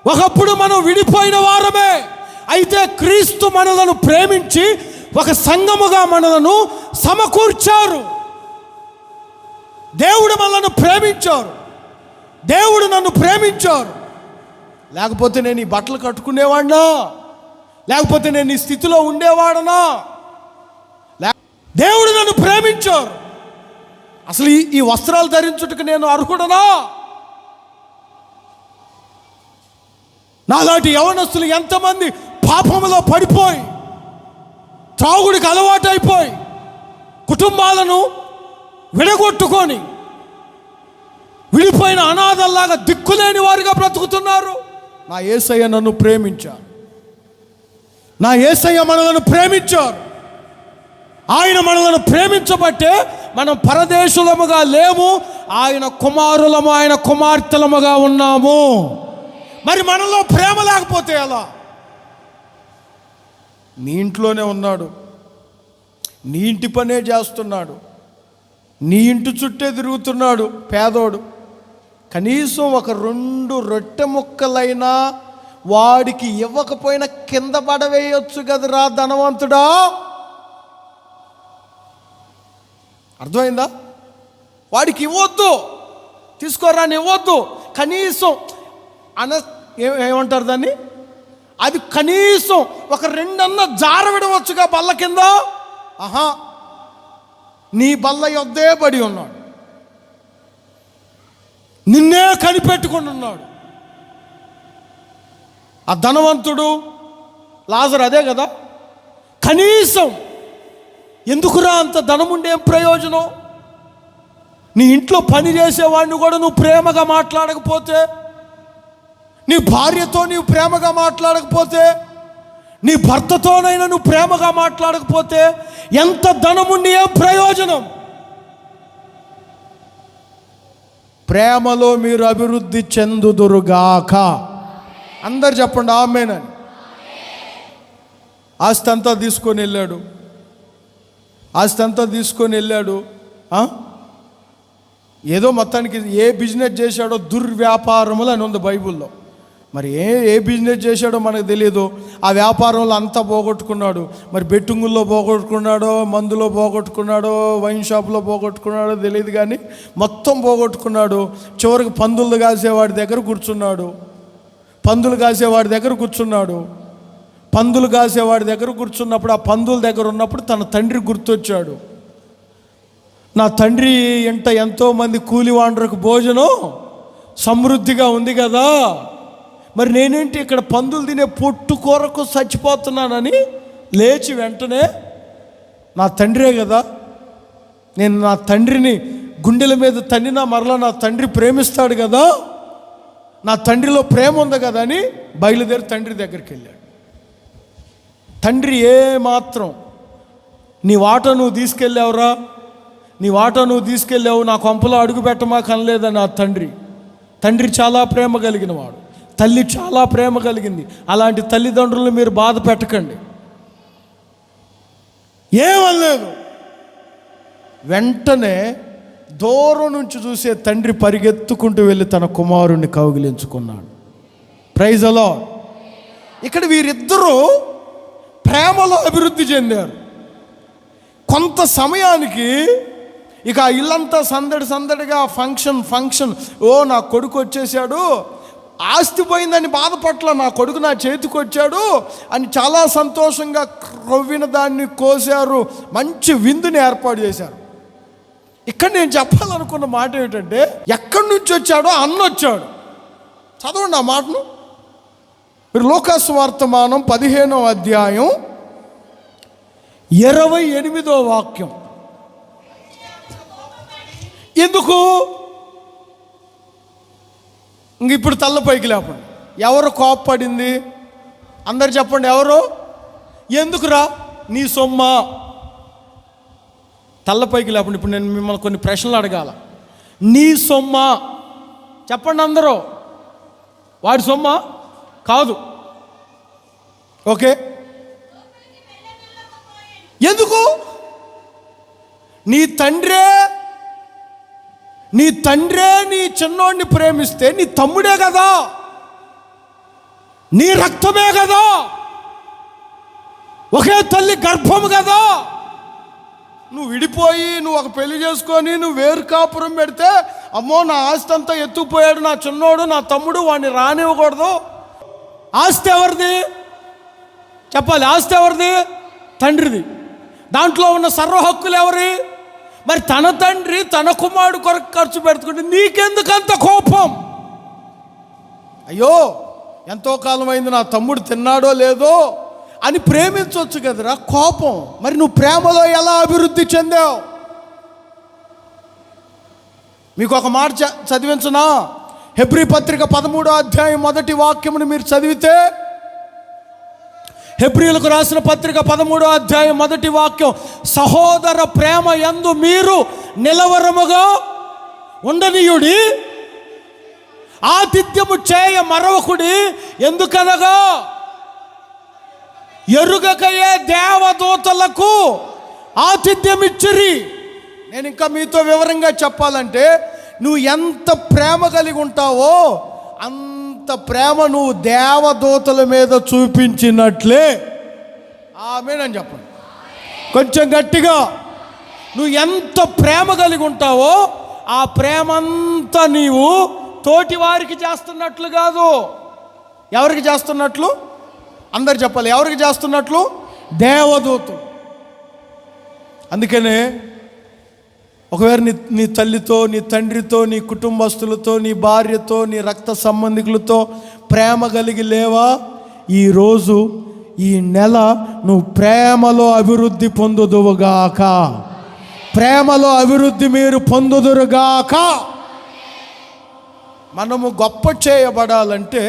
ఒకప్పుడు మనం విడిపోయిన వారమే. అయితే క్రీస్తు మనలను ప్రేమించి ఒక సంఘముగా మనలను సమకూర్చారు. దేవుడు మనల్ని ప్రేమించారు, దేవుడు నన్ను ప్రేమించారు. లేకపోతే నేను ఈ బట్టలు కట్టుకునేవాడినా, లేకపోతే నేను ఈ స్థితిలో ఉండేవాడనా? దేవుడు నన్ను ప్రేమించారు. అసలు ఈ వస్త్రాలు ధరించుటకు నేను అర్హుడనా? నాలాంటి యవనస్తులు ఎంతమంది పాపములో పడిపోయి, త్రాగుడికి అలవాటైపోయి, కుటుంబాలను విడగొట్టుకొని విడిపోయిన అనాథల్లాగా దిక్కులేని వారుగా బ్రతుకుతున్నారు. నా యేసయ్య నన్ను ప్రేమించారు, నా యేసయ్య మనలను ప్రేమించారు. ఆయన మనలను ప్రేమించబట్టే మనం పరదేశులముగా లేము, ఆయన కుమారులము, ఆయన కుమార్తెలముగా ఉన్నాము. మరి మనలో ప్రేమ లేకపోతే ఎలా? నీ ఇంట్లోనే ఉన్నాడు, నీ ఇంటి పనే చేస్తున్నాడు, నీ ఇంటి చుట్టే తిరుగుతున్నాడు పేదోడు. కనీసం ఒక 2 రొట్టె ముక్కలైనా వాడికి ఇవ్వకపోయినా కింద పడవేయొచ్చు కదరా ధనవంతుడా. అర్థమైందా? వాడికి ఇవ్వద్దు, తీసుకోరా అని ఇవ్వద్దు. కనీసం ఏమంటారు దాన్ని, అది కనీసం ఒక 2 అన్న జార విడవచ్చుగా బల్ల కింద. నీ బల్ల యొద్దే పడి ఉన్నాడు, నిన్నే కనిపెట్టుకుని ఉన్నాడు. ఆ ధనవంతుడు లాజరు అదే కదా. కనీసం ఎందుకురా అంత ధనముండే ప్రయోజనం? నీ ఇంట్లో పని చేసేవాడిని కూడా నువ్వు ప్రేమగా మాట్లాడకపోతే, నీ భార్యతో నీవు ప్రేమగా మాట్లాడకపోతే, నీ భర్తతోనైనా నువ్వు ప్రేమగా మాట్లాడకపోతే ఎంత ధనముండి ఏం ప్రయోజనం? ప్రేమలో మీరు అభివృద్ధి చెందుదురుగాక. అందరు చెప్పండి ఆమేన్. ఆస్తి అంతా తీసుకొని వెళ్ళాడు. ఏదో మొత్తానికి ఏ బిజినెస్ చేశాడో దుర్వ్యాపారములు అని ఉంది బైబిల్లో. మరి ఏ బిజినెస్ చేశాడో మనకు తెలియదు. ఆ వ్యాపారంలో అంతా పోగొట్టుకున్నాడు. మరి బెట్టింగుల్లో పోగొట్టుకున్నాడో, మందులో పోగొట్టుకున్నాడో, వైన్ షాప్లో పోగొట్టుకున్నాడో తెలియదు, కానీ మొత్తం పోగొట్టుకున్నాడు. చివరికి పందులు కాసేవాడి దగ్గర కూర్చున్నాడు. పందులు కాసేవాడి దగ్గర కూర్చున్నప్పుడు, ఆ పందుల దగ్గర ఉన్నప్పుడు తన తండ్రి గుర్తొచ్చాడు. నా తండ్రి ఇంట ఎంతోమంది కూలివాండ్రకు భోజనం సమృద్ధిగా ఉంది కదా, మరి నేనేంటి ఇక్కడ పందులు తినే పొట్టు కొరకు చచ్చిపోతున్నానని లేచి వెంటనే, నా తండ్రే కదా, నేను నా తండ్రిని గుండెల మీద తన్నినా మరలా నా తండ్రి ప్రేమిస్తాడు కదా, నా తండ్రిలో ప్రేమ ఉంది కదా అని బయలుదేరి తండ్రి దగ్గరికి వెళ్ళాడు. తండ్రి ఏమాత్రం నీ వాట నువ్వు తీసుకెళ్ళావురా, నీ వాటా నువ్వు తీసుకెళ్ళావు, నా కొంపలో అడుగు పెట్టమా కనలేదని ఆ తండ్రి చాలా ప్రేమ కలిగిన వాడు, తల్లి చాలా ప్రేమ కలిగింది. అలాంటి తల్లిదండ్రులు మీరు బాధ పెట్టకండి. ఏమనలేదు. వెంటనే దూరం నుంచి చూసే తండ్రి పరిగెత్తుకుంటూ వెళ్ళి తన కుమారుణ్ణి కౌగిలించుకున్నాడు. Praise the lord. ఇక్కడ వీరిద్దరూ ప్రేమలో అభివృద్ధి చెందారు. కొంత సమయానికి ఇక ఇల్లంతా సందడిగా ఫంక్షన్. ఓ నా కొడుకు వచ్చేసాడు, ఆస్తి పోయిందని బాధపట్ల, నా కొడుకు నా చేతికి వచ్చాడు అని చాలా సంతోషంగా క్రొవ్విన దాన్ని కోసారు, మంచి విందుని ఏర్పాటు చేశారు. ఇక్కడ నేను చెప్పాలనుకున్న మాట ఏమిటంటే, ఎక్కడి నుంచి వచ్చాడో అన్నొచ్చాడు. చదవండి ఆ మాటను. మీరు లూకాసు వార్తమానం 15వ అధ్యాయం 28వ వాక్యం. ఎందుకు ఇంక ఇప్పుడు తల్లపైకి లేపండి. ఎవరు కోప్పడింది? అందరు చెప్పండి, ఎవరు? ఎందుకురా? నీ సొమ్మ. తల్లపైకి లేపండి. ఇప్పుడు నేను మిమ్మల్ని కొన్ని ప్రశ్నలు అడగాల. నీ సొమ్మ చెప్పండి అందరూ. వాడి సొమ్మ కాదు. ఓకే, ఎందుకు? నీ తండ్రే నీ చిన్నోడిని ప్రేమిస్తే నీ తమ్ముడే కదా, నీ రక్తమే కదా, ఒకే తల్లి గర్భము కదా. నువ్వు విడిపోయి నువ్వు ఒక పెళ్లి చేసుకొని నువ్వు వేరు కాపురం పెడితే, అమ్మో నా ఆస్తి అంతా ఎత్తుకుపోయాడు నా చిన్నోడు, నా తమ్ముడు, వాడిని రానివ్వకూడదు. ఆస్తి ఎవరిది చెప్పాలి? ఆస్తి ఎవరిది? తండ్రిది. దాంట్లో ఉన్న సర్వ హక్కులు ఎవరి? మరి తన తండ్రి తన కుమారుడు కొరకు ఖర్చు పెడుతుంటే నీకెందుకంత కోపం? అయ్యో ఎంతో కాలం అయింది, నా తమ్ముడు తిన్నాడో లేదో అని ప్రేమించవచ్చు కదరా. కోపం. మరి నువ్వు ప్రేమలో ఎలా అభివృద్ధి చెందావు? మీకు ఒక మాట చదివించనా? హెబ్రీ పత్రిక 13వ అధ్యాయం 1వ వాక్యమును మీరు చదివితే, హెబ్రీలకు రాసిన పత్రిక 13వ అధ్యాయం 1వ వాక్యం, సహోదర ప్రేమ యందు మీరు నిలవరముగా ఉండనీయుడి, ఆతిథ్యము చేయ మరవకుడి, ఎందుకనగా ఎరుగకయే దేవదూతలకు ఆతిథ్యం ఇచ్చిరి. నేను ఇంకా మీతో వివరంగా చెప్పాలంటే, నువ్వు ఎంత ప్రేమ కలిగి ఉంటావో అంత ప్రేమ నువ్వు దేవదూతల మీద చూపించినట్లే. ఆమేన్ చెప్పండి కొంచెం గట్టిగా. నువ్వు ఎంత ప్రేమ కలిగి ఉంటావో ఆ ప్రేమంతా నీవు తోటి వారికి చేస్తున్నట్లు కాదు. ఎవరికి చేస్తున్నట్లు? అందరు చెప్పాలి. ఎవరికి చేస్తున్నట్లు? దేవదూతలు. అందుకనే ఒకవేళ నీ తల్లితో, నీ తండ్రితో, నీ కుటుంబస్తులతో, నీ భార్యతో, నీ రక్త సంబంధికులతో ప్రేమ కలిగి లేవా? ఈరోజు ఈ నెల నువ్వు ప్రేమలో అభివృద్ధి పొందుదువుగాక. ప్రేమలో అభివృద్ధి మీరు పొందుదురుగాక. మనము గొప్ప చేయబడాలంటే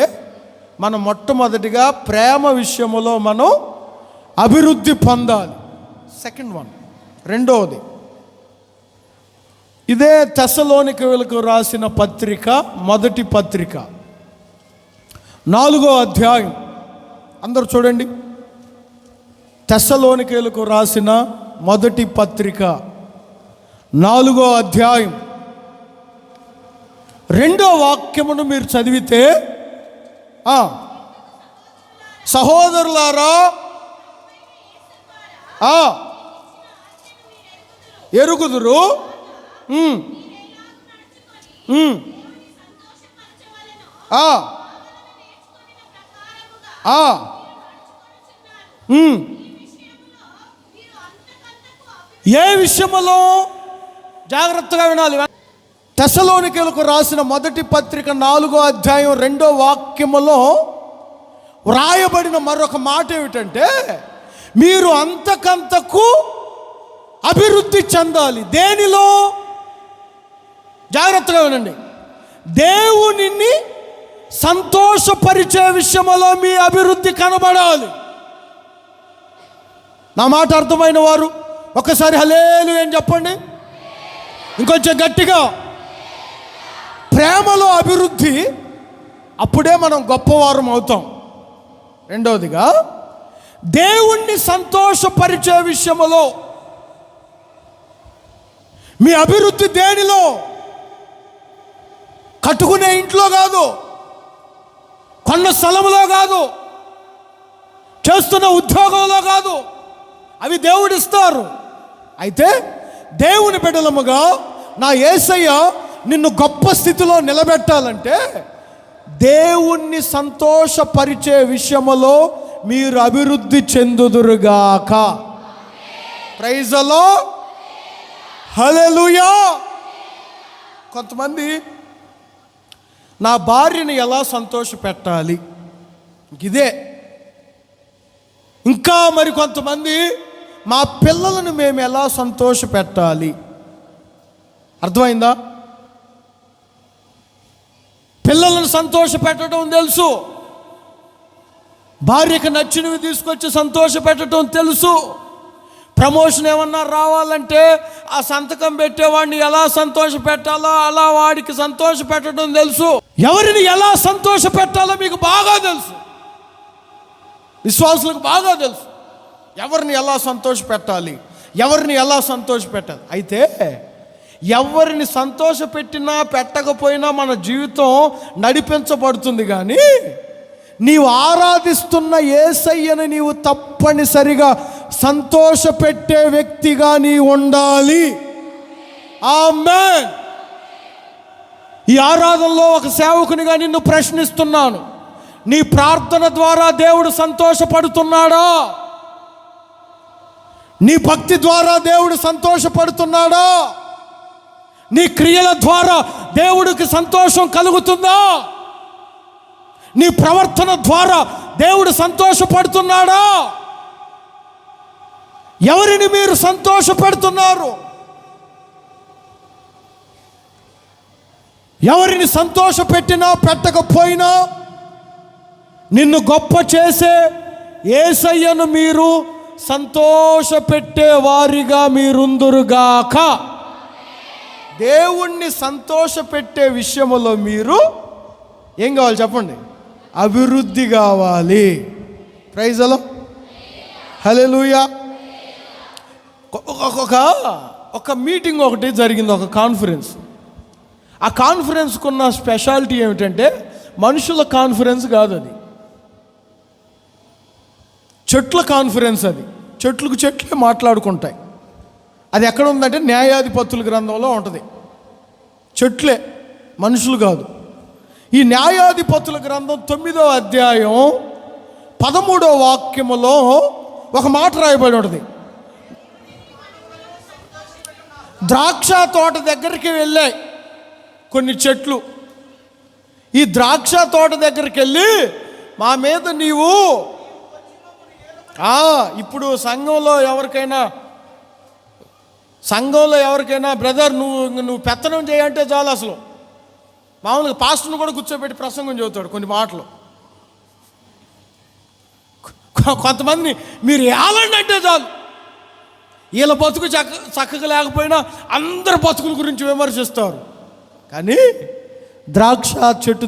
మనం మొట్టమొదటిగా ప్రేమ విషయంలో మనం అభివృద్ధి పొందాలి. Second one. రెండవది, ఇదే తెస్సలోనికీయులకు రాసిన పత్రిక, మొదటి పత్రిక 4వ అధ్యాయం. అందరూ చూడండి. తెస్సలోనికీయులకు రాసిన మొదటి పత్రిక 4వ అధ్యాయం 2వ వాక్యమును మీరు చదివితే, సహోదరులారా ఎరుగుదురు ఏ విషయములో జాగ్రత్తగా వినాలి. తెస్సలోనికీయులకు రాసిన మొదటి పత్రిక 4వ అధ్యాయం 2వ వాక్యములో వ్రాయబడిన మరొక మాట ఏమిటంటే, మీరు అంతకంతకు అభివృద్ధి చెందాలి. దేనిలో? జాగ్రత్తగా వినండి. దేవునిని సంతోషపరిచే విషయంలో మీ అభివృద్ధి కనబడాలి. నా మాట అర్థమైన వారు ఒకసారి హల్లెలూయా అని చెప్పండి. ఇంకొంచెం గట్టిగా, ప్రేమలో అభివృద్ధి, అప్పుడే మనం గొప్పవారం అవుతాం. రెండవదిగా, దేవుణ్ణి సంతోషపరిచే విషయములో మీ అభివృద్ధి దేనిలో? కట్టుకునే ఇంట్లో కాదు, కొన్న స్థలంలో కాదు, చేస్తున్న ఉద్యోగంలో కాదు. అవి దేవుడు ఇస్తారు. అయితే దేవుని బిడ్డలముగా నా యేసయ్య నిన్ను గొప్ప స్థితిలో నిలబెట్టాలంటే దేవుణ్ణి సంతోషపరిచే విషయములో మీరు అభివృద్ధి చెందుదురుగాక. ప్రైజ్ ది లార్డ్, హల్లెలూయా. కొంతమంది నా భార్యని ఎలా సంతోష పెట్టాలి, ఇదే. ఇంకా మరి కొంతమంది మా పిల్లలను మేము ఎలా సంతోష పెట్టాలి. అర్థమైందా? పిల్లలను సంతోష పెట్టడం తెలుసు, భార్యకు నచ్చినవి తీసుకొచ్చి సంతోష పెట్టడం తెలుసు. ప్రమోషన్ ఏమన్నా రావాలంటే ఆ సంతకం పెట్టేవాడిని ఎలా సంతోష పెట్టాలో అలా వాడికి సంతోష పెట్టడం తెలుసు. ఎవరిని ఎలా సంతోష పెట్టాలో మీకు బాగా తెలుసు, విశ్వాసులకు బాగా తెలుసు. ఎవరిని ఎలా సంతోష పెట్టాలి, ఎవరిని ఎలా సంతోష పెట్టాలి. అయితే ఎవరిని సంతోష పెట్టినా పెట్టకపోయినా మన జీవితం నడిపించబడుతుంది. కానీ నీవు ఆరాధిస్తున్న యేసయ్యను నీవు తప్పనిసరిగా సంతోష పెట్టే వ్యక్తిగా నీ ఉండాలి. ఆమేన్. ఈ ఆరాధనలో ఒక సేవకునిగా నిన్ను ప్రశ్నిస్తున్నాను, నీ ప్రార్థన ద్వారా దేవుడు సంతోషపడుతున్నాడా? నీ భక్తి ద్వారా దేవుడు సంతోషపడుతున్నాడా? నీ క్రియల ద్వారా దేవుడికి సంతోషం కలుగుతుందా? నీ ప్రవర్తన ద్వారా దేవుడు సంతోషపడుతున్నాడా? ఎవరిని మీరు సంతోషపెడుతున్నారు? ఎవరిని సంతోషపెట్టినా పెట్టకపోయినా నిన్ను గొప్ప చేసే యేసయ్యను మీరు సంతోషపెట్టే వారిగా మీరుందురుగాక. దేవుణ్ణి సంతోషపెట్టే విషయంలో మీరు ఏం కావాలి చెప్పండి? అభివృద్ధి కావాలి. ప్రైజ్ ది లార్డ్, హల్లెలూయా. ఒక మీటింగ్ ఒకటి జరిగింది, ఒక కాన్ఫరెన్స్. ఆ కాన్ఫరెన్స్కు ఉన్న స్పెషాలిటీ ఏమిటంటే మనుషుల కాన్ఫరెన్స్ కాదు, అది చెట్ల కాన్ఫరెన్స్. అది చెట్లకు చెట్లే మాట్లాడుకుంటాయి. అది ఎక్కడ ఉందంటే న్యాయాధిపతుల గ్రంథంలో ఉంటుంది. చెట్లే, మనుషులు కాదు. ఈ న్యాయాధిపతుల గ్రంథం 9వ అధ్యాయం 13వ వాక్యములో ఒక మాట రాయబడి ఉంటుంది. ద్రాక్ష తోట దగ్గరికి వెళ్ళాయి కొన్ని చెట్లు. ఈ ద్రాక్ష తోట దగ్గరికి వెళ్ళి మా మీద నీవు ఇప్పుడు సంఘంలో ఎవరికైనా బ్రదర్ నువ్వు పెత్తనం చేయంటే చాలు. అసలు మామూలుగా పాస్టర్ను కూడా కూర్చోబెట్టి ప్రసంగం చెబుతాడు కొన్ని మాటలు. కొంతమంది మీరు ఏలండి అంటే చాలు, వీళ్ళ బతుకు చక్కగా లేకపోయినా అందరి బతుకుల గురించి విమర్శిస్తారు. కానీ ద్రాక్ష చెట్టు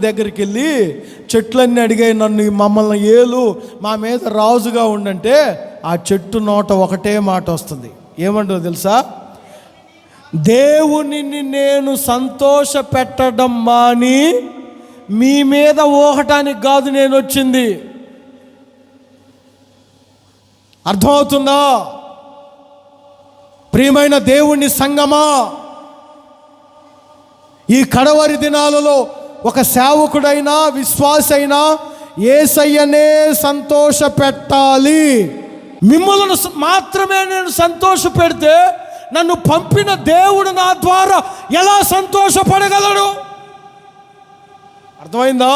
దగ్గరికి వెళ్ళి చెట్లన్నీ అడిగాయి, నన్ను మమ్మల్ని ఏలు, మా మీద రాజుగా ఉండంటే ఆ చెట్టు నోట ఒకటే మాట వస్తుంది. ఏమంటుందో తెలుసా? దేవునిని నేను సంతోష పెట్టడం మాని మీ మీద ఊహటానికి కాదు నేను వచ్చింది. అర్థమవుతుందా? ప్రియమైన దేవుని సంగమా, ఈ కడవరి దినాలలో ఒక సేవకుడైనా విశ్వాసైనా యేసయ్యనే సంతోష పెట్టాలి. మిమ్మల్ని మాత్రమే నేను సంతోష పెడితే నన్ను పంపిన దేవుడు నా ద్వారా ఎలా సంతోషపడగలడు? అర్థమైందా?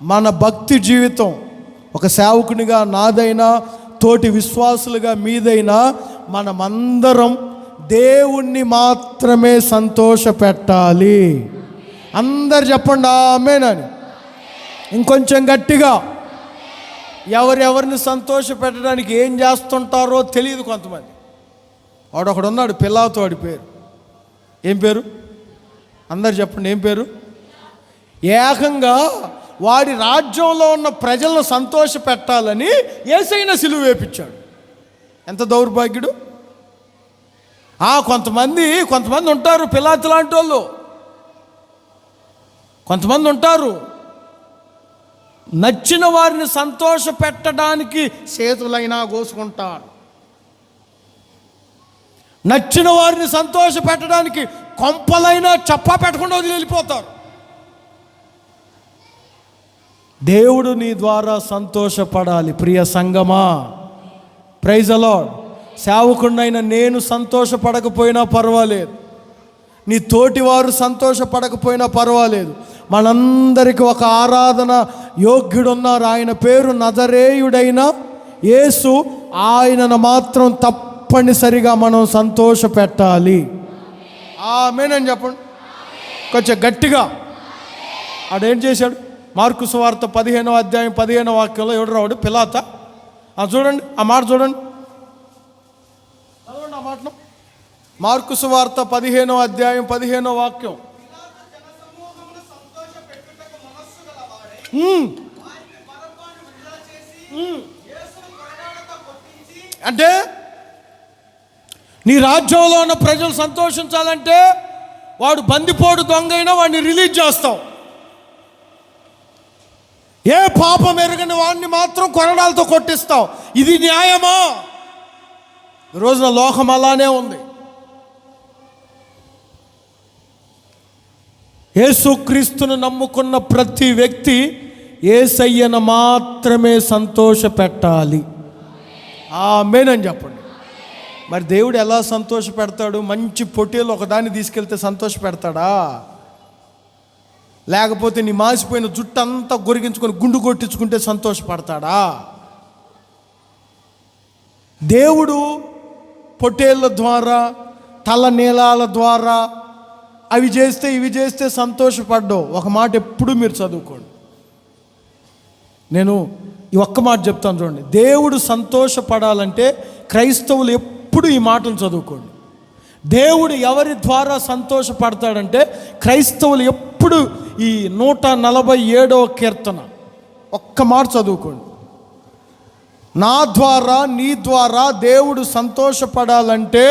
మన భక్తి జీవితం ఒక సేవకునిగా నాదైనా తోటి విశ్వాసులుగా మీదైనా మనమందరం దేవుణ్ణి మాత్రమే సంతోష పెట్టాలి. అందరు చెప్పండి ఆమేనని. ఇంకొంచెం గట్టిగా. ఎవరెవరిని సంతోష పెట్టడానికి ఏం చేస్తుంటారో తెలియదు కొంతమంది. వాడొకడు ఉన్నాడు, పిలాతు. వాడి పేరు ఏం పేరు? అందరు చెప్పండి, ఏం పేరు? ఏకంగా వాడి రాజ్యంలో ఉన్న ప్రజలను సంతోష పెట్టాలని యేసయ్యను సిలువ వేపించాడు. ఎంత దౌర్భాగ్యుడు! కొంతమంది ఉంటారు పిలాతు లాంటి వాళ్ళు. కొంతమంది ఉంటారు నచ్చిన వారిని సంతోష పెట్టడానికి చేతులైనా కోసుకుంటారు, నచ్చిన వారిని సంతోష పెట్టడానికి కొంపలైనా చప్పా పెట్టకుండా వదిలి వెళ్ళిపోతారు. దేవుడు నీ ద్వారా సంతోషపడాలి ప్రియ సంగమా. Praise the lord. సేవకుడినైనా నేను సంతోషపడకపోయినా పర్వాలేదు, నీ తోటి వారు సంతోషపడకపోయినా పర్వాలేదు, మనందరికీ ఒక ఆరాధన యోగ్యుడున్నారు. ఆయన పేరు నజరేయుడైన యేసు. ఆయనను మాత్రం తప్పనిసరిగా మనం సంతోష పెట్టాలి. ఆమేన్ చెప్పండి కొంచెం గట్టిగా. ఆడేం చేశాడు? మార్కు సువార్త 15వ అధ్యాయం 15వ వాక్యంలో ఎవడు రావాడు? పిలాత. చూడండి ఆ మాట, చూడండి ఆ మాటను. మార్కు సువార్త 15వ అధ్యాయం 15వ వాక్యం. అంటే నీ రాజ్యంలో ఉన్న ప్రజలు సంతోషించాలంటే వాడు బందిపోటు దొంగ అయినా వాడిని రిలీజ్ చేస్తావు. ఏ పాపం ఎరగని వాడిని మాత్రం కొరడాలతో కొట్టిస్తావు. ఇది న్యాయమా? ఈ రోజున లోకం అలానే ఉంది. యేసుక్రీస్తును నమ్ముకున్న ప్రతి వ్యక్తి యేసయ్యను మాత్రమే సంతోష పెట్టాలి. ఆమేన్ అని చెప్పండి. మరి దేవుడు ఎలా సంతోష పెడతాడు? మంచి పొట్టేలు ఒకదాన్ని తీసుకెళ్తే సంతోష పెడతాడా? లేకపోతే నీ మాసిపోయిన జుట్టు అంతా గొరిగించుకొని గుండు కొట్టించుకుంటే సంతోషపడతాడా? దేవుడు పొట్టేళ్ళ ద్వారా, తల నీలాల ద్వారా, అవి చేస్తే ఇవి చేస్తే సంతోషపడ్డావు. ఒక మాట ఎప్పుడు మీరు చదువుకోండి. నేను ఈ ఒక్క మాట చెప్తాను చూడండి. దేవుడు సంతోషపడాలంటే క్రైస్తవులు ఎప్పుడు ఈ మాటలు చదువుకోండి. దేవుడు ఎవరి ద్వారా సంతోషపడతాడంటే క్రైస్తవులు ఎప్పుడు ఈ 147వ కీర్తన ఒక్క మాట చదువుకోండి. నా ద్వారా నీ ద్వారా దేవుడు సంతోషపడాలంటే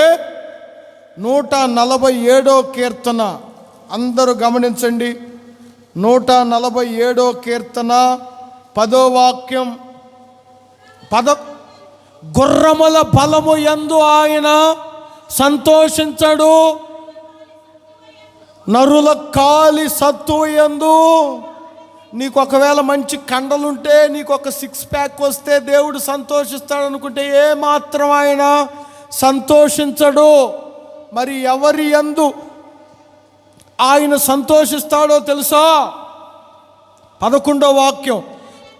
147వ కీర్తన అందరూ గమనించండి. 147వ కీర్తన 10వ వాక్యం. గుర్రముల బలము యందు ఆయన సంతోషించడు, నరుల కాలి సత్తువ యందు. నీకు ఒకవేళ మంచి కండలుంటే, నీకు ఒక 6 ప్యాక్ వస్తే దేవుడు సంతోషిస్తాడు అనుకుంటే ఏమాత్రం ఆయన సంతోషించడు. మరి ఎవరి యందు ఆయన సంతోషిస్తాడో తెలుసా? 11వ వాక్యం.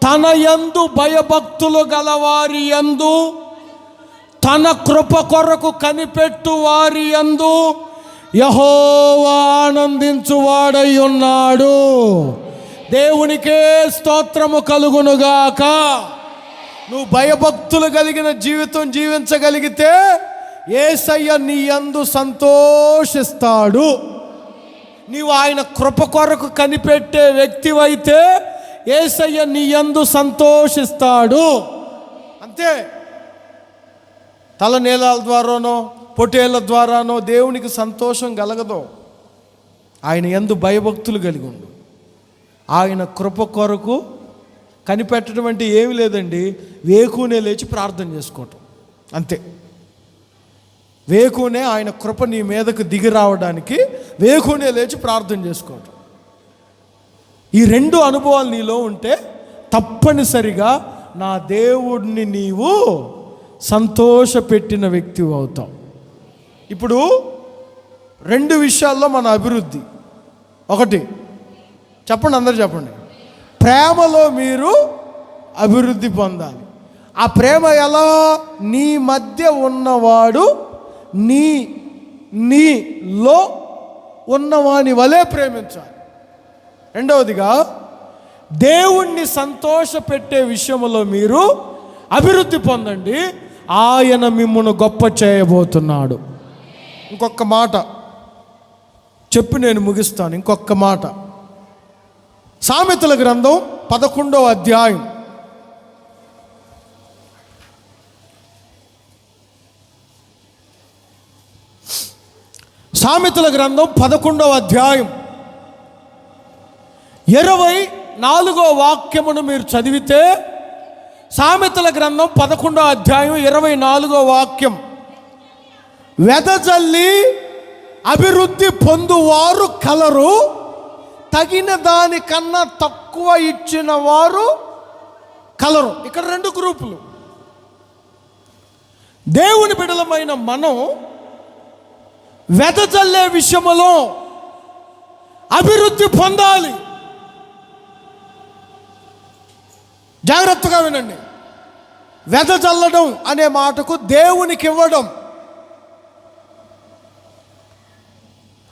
తన యందు భయభక్తులు గలవారి యందు, తన కృప కొరకు కనిపెట్టు వారి యందు యెహోవా ఆనందించువాడై ఉన్నాడు. దేవునికే స్తోత్రము కలుగునుగాక. నువ్వు భయభక్తులు కలిగిన జీవితం జీవించగలిగితే యేసయ్య నీ యందు సంతోషిస్తాడు. నీవు ఆయన కృప కొరకు కనిపెట్టే వ్యక్తివైతే యేసయ్య నీ యందు సంతోషిస్తాడు. అంతే. తలనీలాల ద్వారానో పొట్టేళ్ల ద్వారానో దేవునికి సంతోషం కలగదు. ఆయన యందు భయభక్తులు కలిగి ఉండు. ఆయన కృప కొరకు కనిపెట్టడం అంటే ఏమి లేదండి, వేకునే లేచి ప్రార్థన చేసుకోవటం అంతే. వేకునే ఆయన కృప నీ మీదకు దిగి రావడానికి వేకునే లేచి ప్రార్థన చేసుకోవటం. ఈ 2 అనుభవాలు నీలో ఉంటే తప్పనిసరిగా నా దేవుడిని నీవు సంతోషపెట్టిన వ్యక్తి అవుతావు. ఇప్పుడు 2 విషయాల్లో మన అభివృద్ధి. ఒకటి చెప్పండి, అందరు చెప్పండి. ప్రేమలో మీరు అభివృద్ధి పొందాలి. ఆ ప్రేమ ఎలా? నీ మధ్య ఉన్నవాడు నీలో ఉన్నవాని వలె ప్రేమించాలి. రెండవదిగా దేవుణ్ణి సంతోషపెట్టే విషయంలో మీరు అభివృద్ధి పొందండి. ఆయన మిమ్మును గొప్ప చేయబోతున్నాడు. ఇంకొక మాట చెప్పి నేను ముగిస్తాను. ఇంకొక మాట, సామెతల గ్రంథం 11వ అధ్యాయం. సామెతల గ్రంథం 11వ అధ్యాయం 24వ వాక్యమును మీరు చదివితే, సామెతల గ్రంథం 11వ అధ్యాయం 24వ వాక్యం, వెదజల్లి అభివృద్ధి పొందువారు కలరు, తగిన దానికన్నా తక్కువ ఇచ్చిన వారు కలరు. ఇక్కడ 2 గ్రూపులు. దేవుని బిడ్డలమైన మనం వెదజల్లే విషయంలో అభివృద్ధి పొందాలి. జాగ్రత్తగా వినండి. వెదజల్లడం అనే మాటకు దేవునికి ఇవ్వడం,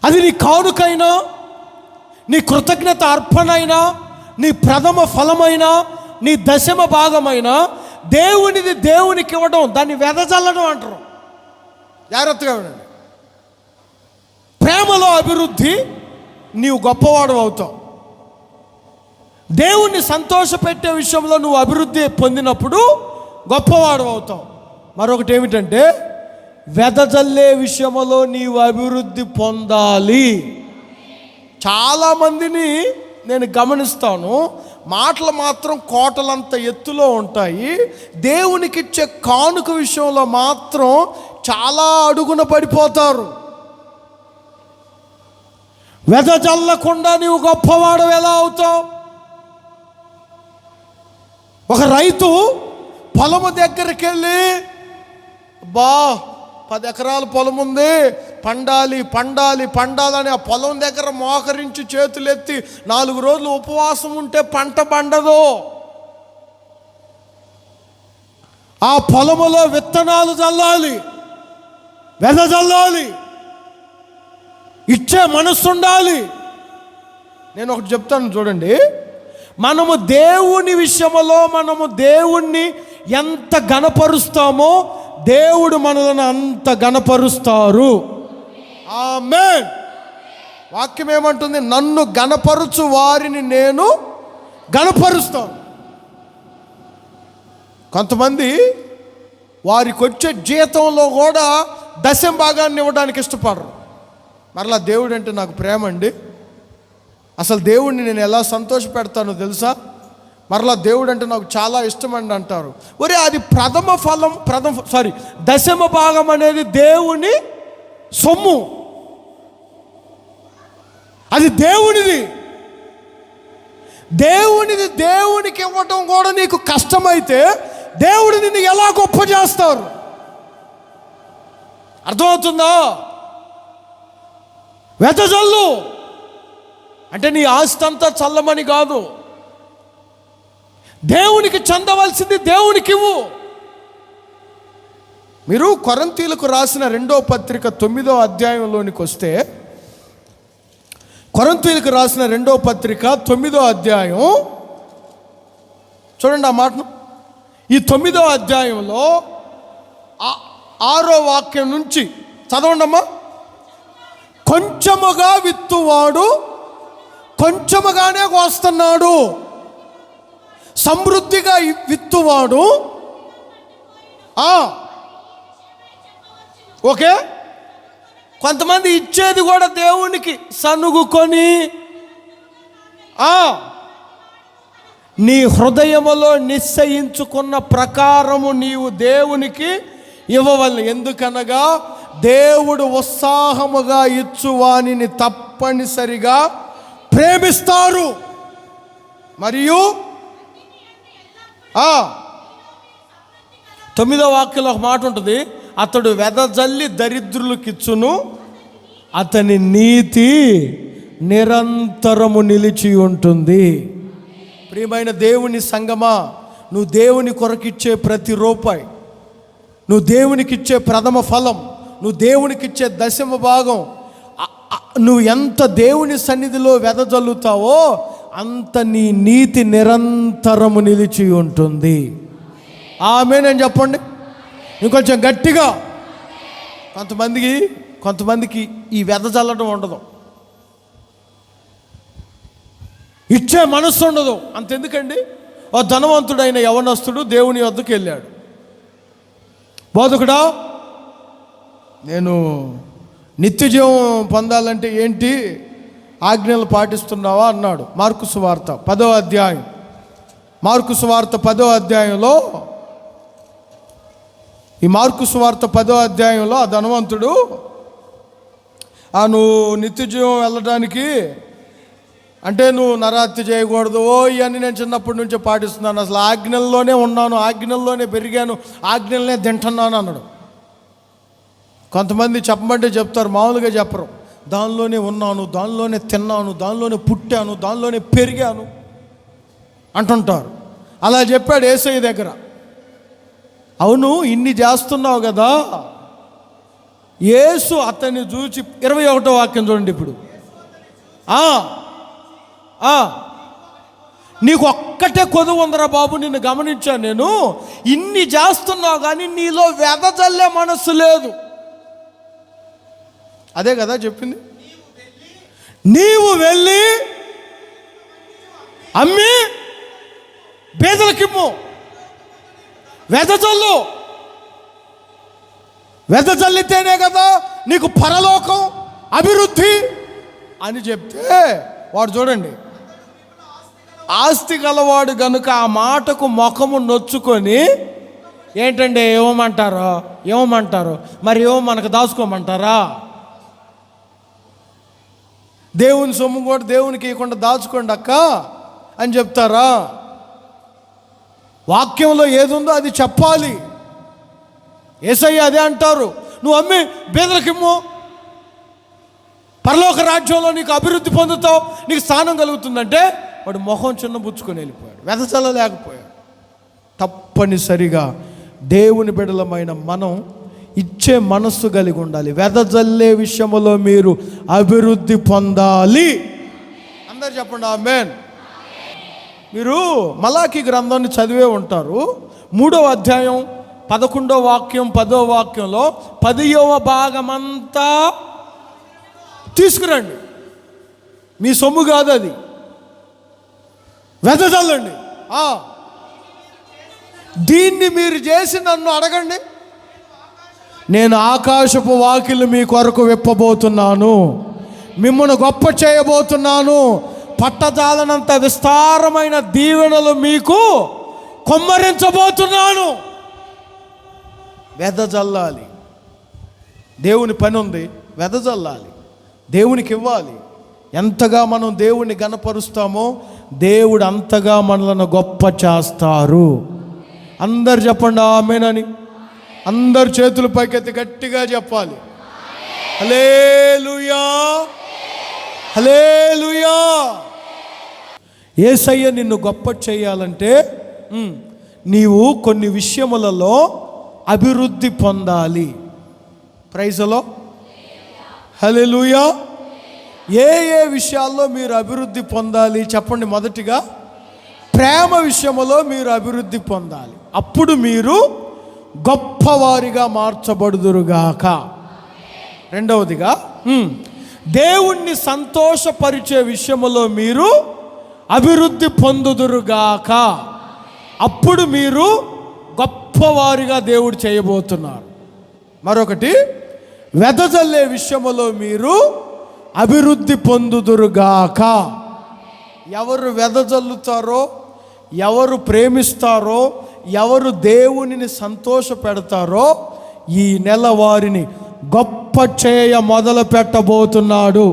అది నీ కానుకైనా, నీ కృతజ్ఞత అర్పణైనా, నీ ప్రథమ ఫలమైనా, నీ దశమ భాగమైనా దేవునిది దేవునికి ఇవ్వడం, దాన్ని వెదజల్లడం అంటారు. జాగ్రత్తగా వినండి. ప్రేమలో అభివృద్ధి, నీవు గొప్పవాడు అవుతావు. దేవుణ్ణి సంతోషపెట్టే విషయంలో నువ్వు అభివృద్ధి పొందినప్పుడు గొప్పవాడు అవుతావు. మరొకటి ఏమిటంటే, వెదజల్లే విషయంలో నీవు అభివృద్ధి పొందాలి. చాలామందిని నేను గమనిస్తాను, మాటలు మాత్రం కోటలంత ఎత్తులో ఉంటాయి, దేవునికిచ్చే కానుక విషయంలో మాత్రం చాలా అడుగున పడిపోతారు. వెదజల్లకుండా నీవు గొప్పవాడు ఎలా అవుతావు? ఒక రైతు పొలము దగ్గరికి వెళ్ళి, 10 ఎకరాల పొలం ఉంది, పండాలి పండాలి పండాలని ఆ పొలం దగ్గర మోకరించి చేతులెత్తి 4 రోజులు ఉపవాసం ఉంటే పంట పండదు. ఆ పొలములో విత్తనాలు చల్లాలి, వెదజల్లాలి, ఇచ్చే మనస్సు ఉండాలి. నేను ఒకటి చెప్తాను చూడండి, మనము దేవుని విషయంలో మనము దేవుణ్ణి ఎంత ఘనపరుస్తామో దేవుడు మనలను అంత ఘనపరుస్తారు. ఆమేన్. వాక్యం ఏమంటుంది? నన్ను ఘనపరుచు వారిని నేను ఘనపరుస్తాను. కొంతమంది వారికి వచ్చే జీతంలో కూడా దశమ భాగాన్ని ఇవ్వడానికి ఇష్టపడరు. మరలా దేవుడు అంటే నాకు ప్రేమ అండి, అసలు దేవుడిని నేను ఎలా సంతోష పెడతానో తెలుసా, మరలా దేవుడు అంటే నాకు చాలా ఇష్టం అండి అంటారు. ఒరే, అది దశమ భాగం అనేది దేవుని సొమ్ము, అది దేవునిది. దేవునికి ఇవ్వటం కూడా నీకు కష్టమైతే దేవుడు నిన్ను ఎలా గొప్ప చేస్తారు? అర్థమవుతుందా? వెదజల్లు అంటే నీ ఆస్తి అంతా చల్లమని కాదు, దేవునికి చెందవలసింది దేవునికి ఇవ్వు. మీరు కొరింథీయులకు రాసిన 2వ పత్రిక 9వ అధ్యాయంలోనికి వస్తే, కొరింథీయులకు రాసిన 2వ పత్రిక 9వ అధ్యాయం చూడండి ఆ మాటను. ఈ 9వ అధ్యాయంలో 6వ వాక్యం నుంచి చదవండమ్మా. కొంచెముగా విత్తువాడు కొంచెముగానే కోస్తున్నాడు, సమృద్ధిగా విత్తువాడు ఓకే. కొంతమంది ఇచ్చేది కూడా దేవునికి సనుగుకొని, నీ హృదయములో నిశ్చయించుకున్న ప్రకారము నీవు దేవునికి ఇవ్వవలెను. ఎందుకనగా దేవుడు ఉత్సాహముగా ఇచ్చువానిని తప్పనిసరిగా ప్రేమిస్తారు. మరియు 9వ వాక్యంలో ఒక మాట ఉంటుంది, అతడు వెదజల్లి దరిద్రులకు ఇచ్చును, అతని నీతి నిరంతరము నిలిచి ఉంటుంది. ప్రియమైన దేవుని సంగమా, నువ్వు దేవుని కొరకిచ్చే ప్రతి రూపాయి, నువ్వు దేవునికిచ్చే ప్రథమ ఫలం, నువ్వు దేవునికిచ్చే దశమ భాగం, నువ్వు ఎంత దేవుని సన్నిధిలో వెదజల్లుతావో అంత నీ నీతి నిరంతరము నిలిచి ఉంటుంది. ఆమేన్ అని చెప్పండి ఇంకొంచెం గట్టిగా. కొంతమందికి కొంతమందికి ఈ వెదజల్లడం ఉండదు, ఇచ్చే మనస్సు ఉండదు. అంతెందుకండి, ఓ ధనవంతుడైన యవనస్తుడు దేవుని వద్దకు వెళ్ళాడు. బోధకుడా, నేను నిత్య జీవం పొందాలంటే ఏంటి, ఆజ్ఞలు పాటిస్తున్నావా అన్నాడు. మార్కు సువార్త 10వ అధ్యాయం, మార్కు సువార్త 10వ అధ్యాయంలో, ఈ మార్కు సువార్త 10వ అధ్యాయంలో ఆ ధనవంతుడు, నువ్వు నిత్య జీవం వెళ్ళడానికి అంటే నువ్వు నరహత్య చేయకూడదు, ఇవన్నీ నేను చిన్నప్పటి నుంచే పాటిస్తున్నాను, అసలు ఆజ్ఞల్లోనే ఉన్నాను, ఆజ్ఞల్లోనే పెరిగాను, ఆజ్ఞలనే తింటున్నాను అన్నాడు. కొంతమంది చెప్పమంటే చెప్తారు, మామూలుగా చెప్పరు. దానిలోనే ఉన్నాను, దానిలోనే తిన్నాను, దానిలోనే పుట్టాను, దానిలోనే పెరిగాను అంటుంటారు. అలా చెప్పాడు యేసయ్య దగ్గర. అవును, ఇన్ని చేస్తున్నావు కదా. యేసు అతన్ని చూచి 21వ వాక్యం చూడండి. ఇప్పుడు నీకు ఒక్కటే కొదువు ఉందరా బాబు, నిన్ను గమనించాను నేను, ఇన్ని చేస్తున్నావు కానీ నీలో వెదజల్లే మనస్సు లేదు. అదే కదా చెప్పింది. నీవు వెళ్ళి అమ్మి పేదలకిమ్ము, వెదజల్లు, వెదజల్లితేనే కదా నీకు పరలోకం, అభివృద్ధి అని చెప్తే వాడు చూడండి, ఆస్తి గలవాడు గనుక ఆ మాటకు ముఖము నొచ్చుకొని, ఏంటంటే ఏమంటారు మరి ఏమో మనకు దాచుకోమంటారా, దేవుని సొమ్ము కూడా దేవునికి ఇవ్వకుండా దాచుకోండి అక్క అని చెప్తారా? వాక్యంలో ఏది ఉందో అది చెప్పాలి. యేసయ్య అదే అంటారు, నువ్వు అమ్మి బేదలకిమ్ము, పరలోక రాజ్యంలో నీకు అభివృద్ధి పొందుతావు, నీకు స్థానం కలుగుతుందంటే వాడు మొహం చిన్నబుచ్చుకొని వెళ్ళిపోయాడు, వెదజల్లలేకపోయాడు. తప్పనిసరిగా దేవుని బిడ్డలమైన మనం ఇచ్చే మనస్సు కలిగి ఉండాలి. వెదజల్లే విషయంలో మీరు అభివృద్ధి పొందాలి. అందరు చెప్పండి ఆమేన్. మీరు మలాకి గ్రంథాన్ని చదివే ఉంటారు. 3వ అధ్యాయం 11వ వాక్యం 10వ వాక్యంలో 10వ భాగమంతా తీసుకురండి. మీ సొమ్ము కాదు అది, వెదజల్లండి. దీన్ని మీరు చేసి నన్ను అడగండి, నేను ఆకాశపు వాకిలు మీ కొరకు విప్పబోతున్నాను, మిమ్మల్ని గొప్ప చేయబోతున్నాను, పట్టజాలనంత విస్తారమైన దీవెనలు మీకు కొమ్మరించబోతున్నాను. వెదజల్లాలి. దేవుని పని ఉంది, వెదజల్లాలి, దేవునికి ఇవ్వాలి. ఎంతగా మనం దేవుణ్ణి గణపరుస్తామో దేవుడు అంతగా మనలను గొప్ప చేస్తారు. అందరు చెప్పండి ఆమేనని. అందరు చేతులు పైకెత్తి గట్టిగా చెప్పాలి, హల్లెలూయా, హల్లెలూయా. యేసయ్య నిన్ను గొప్ప చేయాలంటే నీవు కొన్ని విషయములలో అభివృద్ధి పొందాలి. ప్రైజ్లో హల్లెలూయా. ఏ విషయాల్లో మీరు అభివృద్ధి పొందాలి చెప్పండి. మొదటిగా ప్రేమ విషయంలో మీరు అభివృద్ధి పొందాలి, అప్పుడు మీరు గొప్పవారిగా మార్చబడుదురుగాక. రెండవదిగా దేవుణ్ణి సంతోషపరిచే విషయంలో మీరు అభివృద్ధి పొందుదురుగాక, అప్పుడు మీరు గొప్పవారిగా దేవుడు చేయబోతున్నారు. మరొకటి, వెదజల్లే విషయంలో మీరు అభివృద్ధి పొందుదురుగాక. ఎవరు వెదజల్లుతారో, ఎవరు ప్రేమిస్తారో, ఎవరు దేవునిని సంతోష పెడతారో ఈ నెల వారిని గొప్ప చేయ మొదలు పెట్టబోతున్నాడు,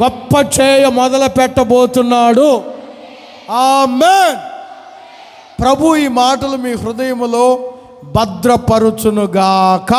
గొప్ప చేయ మొదలు పెట్టబోతున్నాడు. ఆమేన్. ప్రభు ఈ మాటలు మీ హృదయములో భద్రపరుచునుగాక.